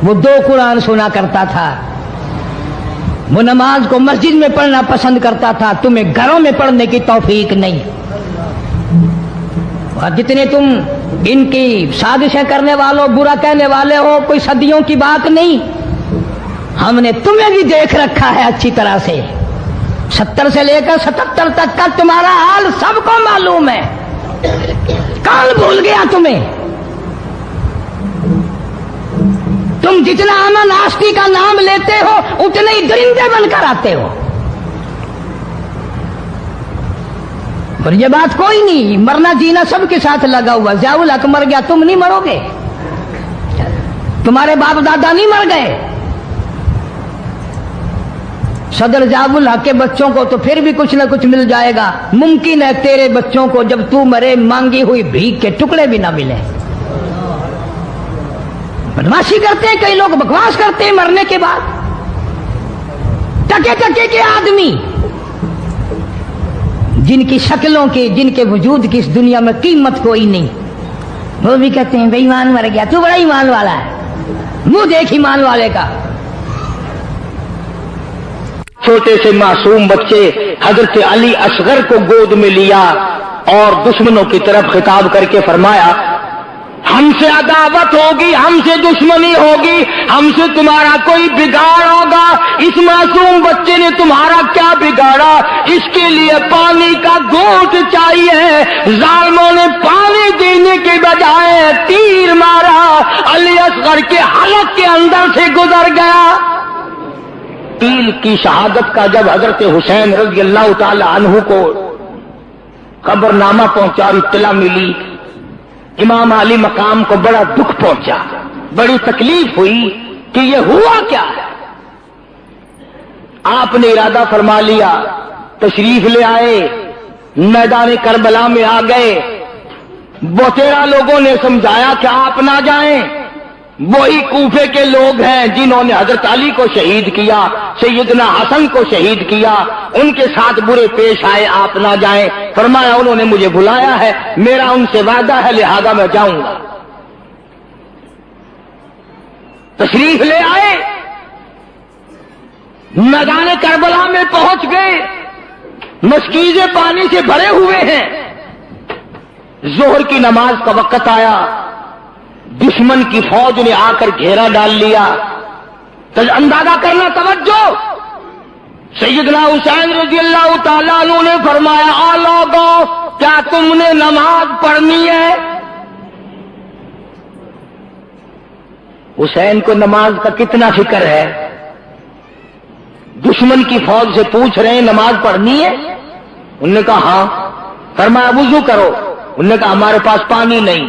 S1: وہ 2 قرآن سنا کرتا تھا. وہ نماز کو مسجد میں پڑھنا پسند کرتا تھا، تمہیں گھروں میں پڑھنے کی توفیق نہیں. اور جتنے تم ان کی سازشیں کرنے والوں، برا کہنے والے ہو، کوئی صدیوں کی بات نہیں. ہم نے تمہیں بھی دیکھ رکھا ہے اچھی طرح سے. 70 سے لے کر 77 تک کا تمہارا حال سب کو معلوم ہے. کون بھول گیا تمہیں؟ تم جتنا امن آشتی کا نام لیتے ہو اتنے ہی درندے بن کر آتے ہو. اور یہ بات کوئی نہیں، مرنا جینا سب کے ساتھ لگا ہوا. ضیاء الحق مر گیا، تم نہیں مرو گے، تمہارے باپ دادا نہیں مر گئے. صدر ضیاء الحق کے بچوں کو تو پھر بھی کچھ نہ کچھ مل جائے گا. ممکن ہے تیرے بچوں کو جب تو مرے مانگی ہوئی بھیک کے ٹکڑے بھی نہ ملے. بدماشی کرتے ہیں کئی لوگ، بکواس کرتے ہیں مرنے کے بعد. ٹکے ٹکے کے آدمی جن کی شکلوں کی، جن کے وجود کی اس دنیا میں قیمت کوئی نہیں، وہ بھی کہتے ہیں بے ایمان مر گیا. تو بڑا ایمان والا ہے، منہ دیکھ ایمان والے کا.
S4: چھوٹے سے معصوم بچے حضرت علی اصغر کو گود میں لیا اور دشمنوں کی طرف خطاب کر کے فرمایا، ہم سے عداوت ہوگی، ہم سے دشمنی ہوگی، ہم سے تمہارا کوئی بگاڑ ہوگا. اس معصوم بچے نے تمہارا کیا بگاڑا؟ اس کے لیے پانی کا گھونٹ چاہیے. ظالموں نے پانی دینے کے بجائے تیر مارا، علی اصغر کے حلق کے اندر سے گزر گیا. تیر کی شہادت کا جب حضرت حسین رضی اللہ تعالی عنہ کو خبر نامہ پہنچا اور اطلاع ملی، امام علی مقام کو بڑا دکھ پہنچا، بڑی تکلیف ہوئی کہ یہ ہوا کیا ہے. آپ نے ارادہ فرما لیا، تشریف لے آئے، میدان کربلا میں آ گئے. 13 لوگوں نے سمجھایا کہ آپ نہ جائیں، وہی کوفے کے لوگ ہیں جنہوں نے حضرت علی کو شہید کیا، سیدنا حسن کو شہید کیا، ان کے ساتھ برے پیش آئے، آپ نہ جائیں۔ فرمایا انہوں نے مجھے بلایا ہے، میرا ان سے وعدہ ہے، لہذا میں جاؤں گا۔ تشریف لے آئے، میدان کربلا میں پہنچ گئے، مشکیزیں پانی سے بھرے ہوئے ہیں، ظہر کی نماز کا وقت آیا، دشمن کی فوج نے آ کر گھیرا ڈال لیا۔ اندازہ کرنا، توجہ، سیدنا حسین رضی اللہ تعالیٰ عنہ نے فرمایا، آ لوگوں، کیا تم نے نماز پڑھنی ہے؟ حسین کو نماز کا کتنا فکر ہے، دشمن کی فوج سے پوچھ رہے ہیں نماز پڑھنی ہے؟ انہوں نے کہا ہاں۔ فرمایا وضو کرو۔ انہوں نے کہا ہمارے پاس پانی نہیں،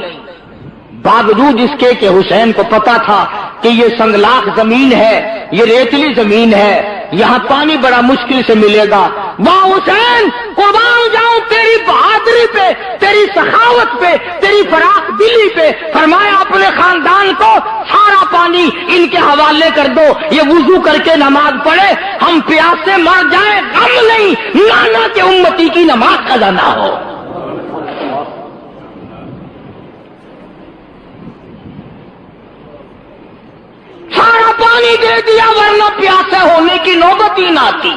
S4: باوجود اس کے کہ حسین کو پتا تھا کہ یہ سنگلاخ زمین ہے، یہ ریتلی زمین ہے، یہاں پانی بڑا مشکل سے ملے گا۔ واہ حسین، قربان جاؤں تیری بہادری پہ، تیری سخاوت پہ، تیری فراخ دلی پہ۔ فرمایا اپنے خاندان کو سارا پانی ان کے حوالے کر دو، یہ وضو کر کے نماز پڑھے، ہم پیاس سے مر جائیں غم نہیں، نانا کے امتی کی نماز قضا نہ ہو۔ سارا پانی دے دیا، ورنہ پیاسے ہونے کی نوبت ہی نہ آتی۔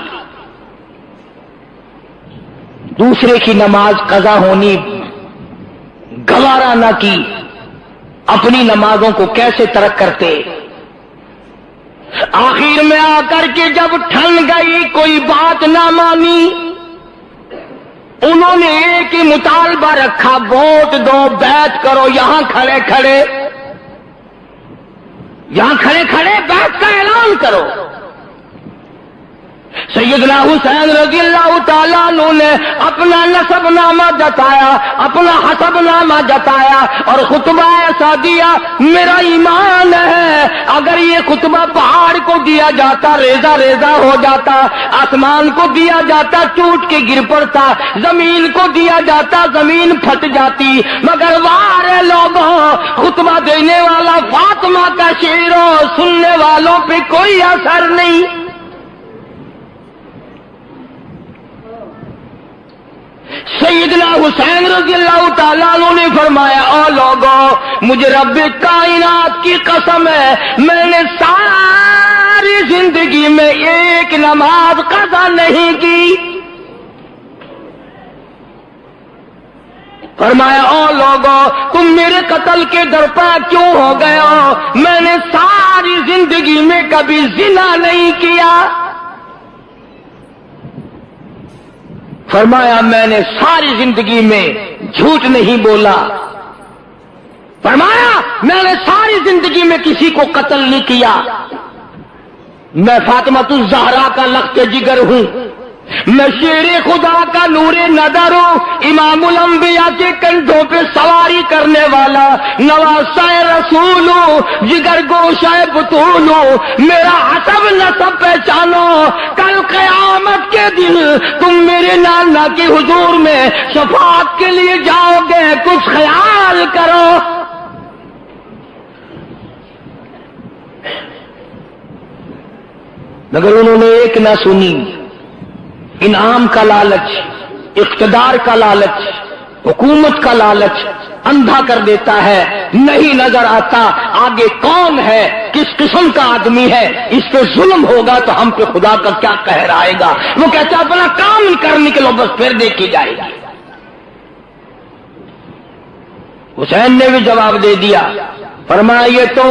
S4: دوسرے کی نماز قضا ہونی گوارا نہ کی، اپنی نمازوں کو کیسے ترک کرتے۔ آخر میں آ کر کے جب ٹھن گئی، کوئی بات نہ مانی، انہوں نے ایک ہی مطالبہ رکھا، ووٹ دو، بیعت کرو، یہاں کھڑے کھڑے بیعت کا اعلان کرو۔ سیدنا حسین رضی اللہ تعالیٰ عنہ نے اپنا نسب نامہ جتایا، اپنا حسب نامہ جتایا اور خطبہ ایسا دیا، میرا ایمان ہے اگر یہ خطبہ پہاڑ کو دیا جاتا ریزہ ریزہ ہو جاتا، آسمان کو دیا جاتا ٹوٹ کے گر پڑتا، زمین کو دیا جاتا زمین پھٹ جاتی، مگر وارے لوگوں، خطبہ دینے والا فاطمہ کا شعر ہو، سننے والوں پہ کوئی اثر نہیں۔ سیدنا حسین رضی اللہ تعالیٰ عنہ نے فرمایا، او لوگوں، مجھے رب کائنات کی قسم ہے، میں نے ساری زندگی میں ایک نماز قضا نہیں کی۔ فرمایا، او لوگوں، تم میرے قتل کے درپا کیوں ہو گئے ہو؟ میں نے ساری زندگی میں کبھی زنا نہیں کیا۔ فرمایا میں نے ساری زندگی میں جھوٹ نہیں بولا۔ فرمایا میں نے ساری زندگی میں کسی کو قتل نہیں کیا۔ میں فاطمہ الزہرا کا لخت جگر ہوں، میں شیر خدا کا نور نظر ہوں، امام الانبیاء کے کندھوں پہ سواری کرنے والا نواسہ رسول ہوں، جگر گوشہ بطول ہوں، میرا حسب نسب پہچانو، کل قیامت کے دن تم میرے نانا کے حضور میں شفاعت کے لیے جاؤ گے، کچھ خیال کرو۔ مگر انہوں نے ایک نہ سنی۔ انعام کا لالچ، اقتدار کا لالچ، حکومت کا لالچ اندھا کر دیتا ہے، نہیں نظر آتا آگے کون ہے، کس قسم کا آدمی ہے، اس پہ ظلم ہوگا تو ہم پہ خدا کا کیا قہر آئے گا۔ وہ کہتا اپنا کام کر نکلو، بس پھر دیکھی جائے گی۔ حسین نے بھی جواب دے دیا، فرمایا یہ تو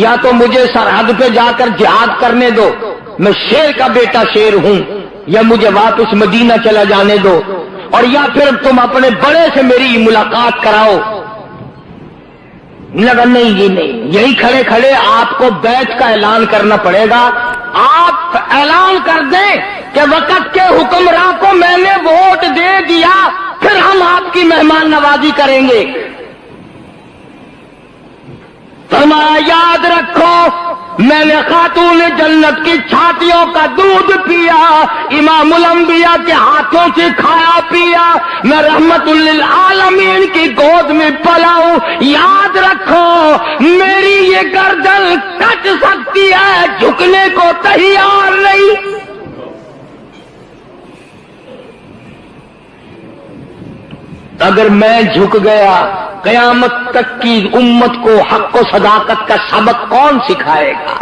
S4: یا تو مجھے سرحد پہ جا کر جہاد کرنے دو، میں شیر کا بیٹا شیر ہوں، یا مجھے واپس مدینہ چلا جانے دو، اور یا پھر تم اپنے بڑے سے میری ملاقات کراؤ۔ لگا نہیں جی نہیں، یہی کھڑے کھڑے آپ کو بیعت کا اعلان کرنا پڑے گا۔ آپ اعلان کر دیں کہ وقت کے حکمراں کو میں نے ووٹ دے دیا، پھر ہم آپ کی مہمان نوازی کریں گے۔ فرمایا یاد رکھو میں نے خاتون جنت کی چھاتیوں کا دودھ پیا، امام الانبیاء کے ہاتھوں سے کھایا پیا، میں رحمت للعالمین کی گود میں پلا ہوں۔ یاد رکھو میری یہ گردن کٹ سکتی ہے، جھکنے کو تیار نہیں۔ اگر میں جھک گیا قیامت تک کی امت کو حق و صداقت کا سبق کون سکھائے گا؟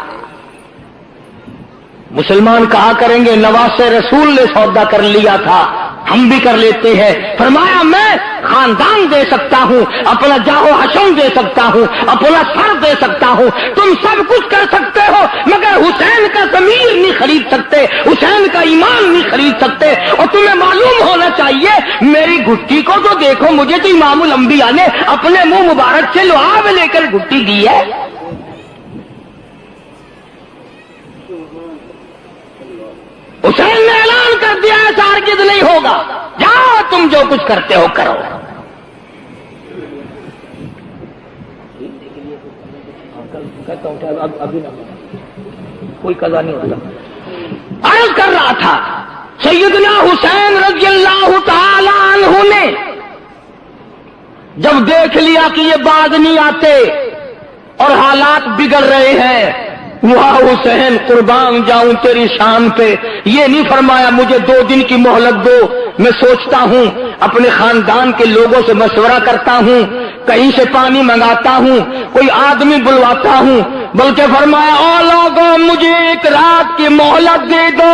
S4: مسلمان کہا کریں گے نواسے رسول نے سودا کر لیا تھا، ہم بھی کر لیتے ہیں۔ فرمایا میں خاندان دے سکتا ہوں، اپنا جاہو حشم دے سکتا ہوں، اپنا سر دے سکتا ہوں، تم سب کچھ کر سکتے ہو مگر حسین کا ضمیر نہیں خرید سکتے، حسین کا ایمان نہیں خرید سکتے۔ اور تمہیں معلوم ہونا چاہیے میری گھٹی کو تو دیکھو، مجھے تو امام الانبیاء نے اپنے منہ مبارک سے لعاب لے کر گھٹی دی ہے۔ حسین نے اعلان کر دیا ہے ہرگز نہیں ہوگا، جاؤ تم جو کچھ کرتے ہو کرو۔ کوئی قضا نہیں ہوتا۔ عرض کر رہا تھا سیدنا حسین رضی اللہ تعالی عنہ نے جب دیکھ لیا کہ یہ باز نہیں آتے اور حالات بگڑ رہے ہیں، واہ حسین قربان جاؤں تیری شان پہ، یہ نہیں فرمایا مجھے 2 دن کی مہلت دو، میں سوچتا ہوں، اپنے خاندان کے لوگوں سے مشورہ کرتا ہوں، کہیں سے پانی منگاتا ہوں، کوئی آدمی بلواتا ہوں، بلکہ فرمایا او لوگوں مجھے 1 رات کی مہلت دے دو،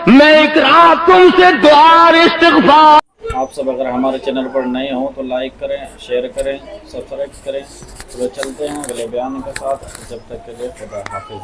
S4: میں 1 رات تم سے دعا اور استغفار۔
S2: آپ سب اگر ہمارے چینل پر نئے ہوں تو لائک کریں، شیئر کریں، سبسکرائب کریں۔ تو چلتے ہیں اگلے بیان کے ساتھ، جب تک کے لیے خدا حافظ۔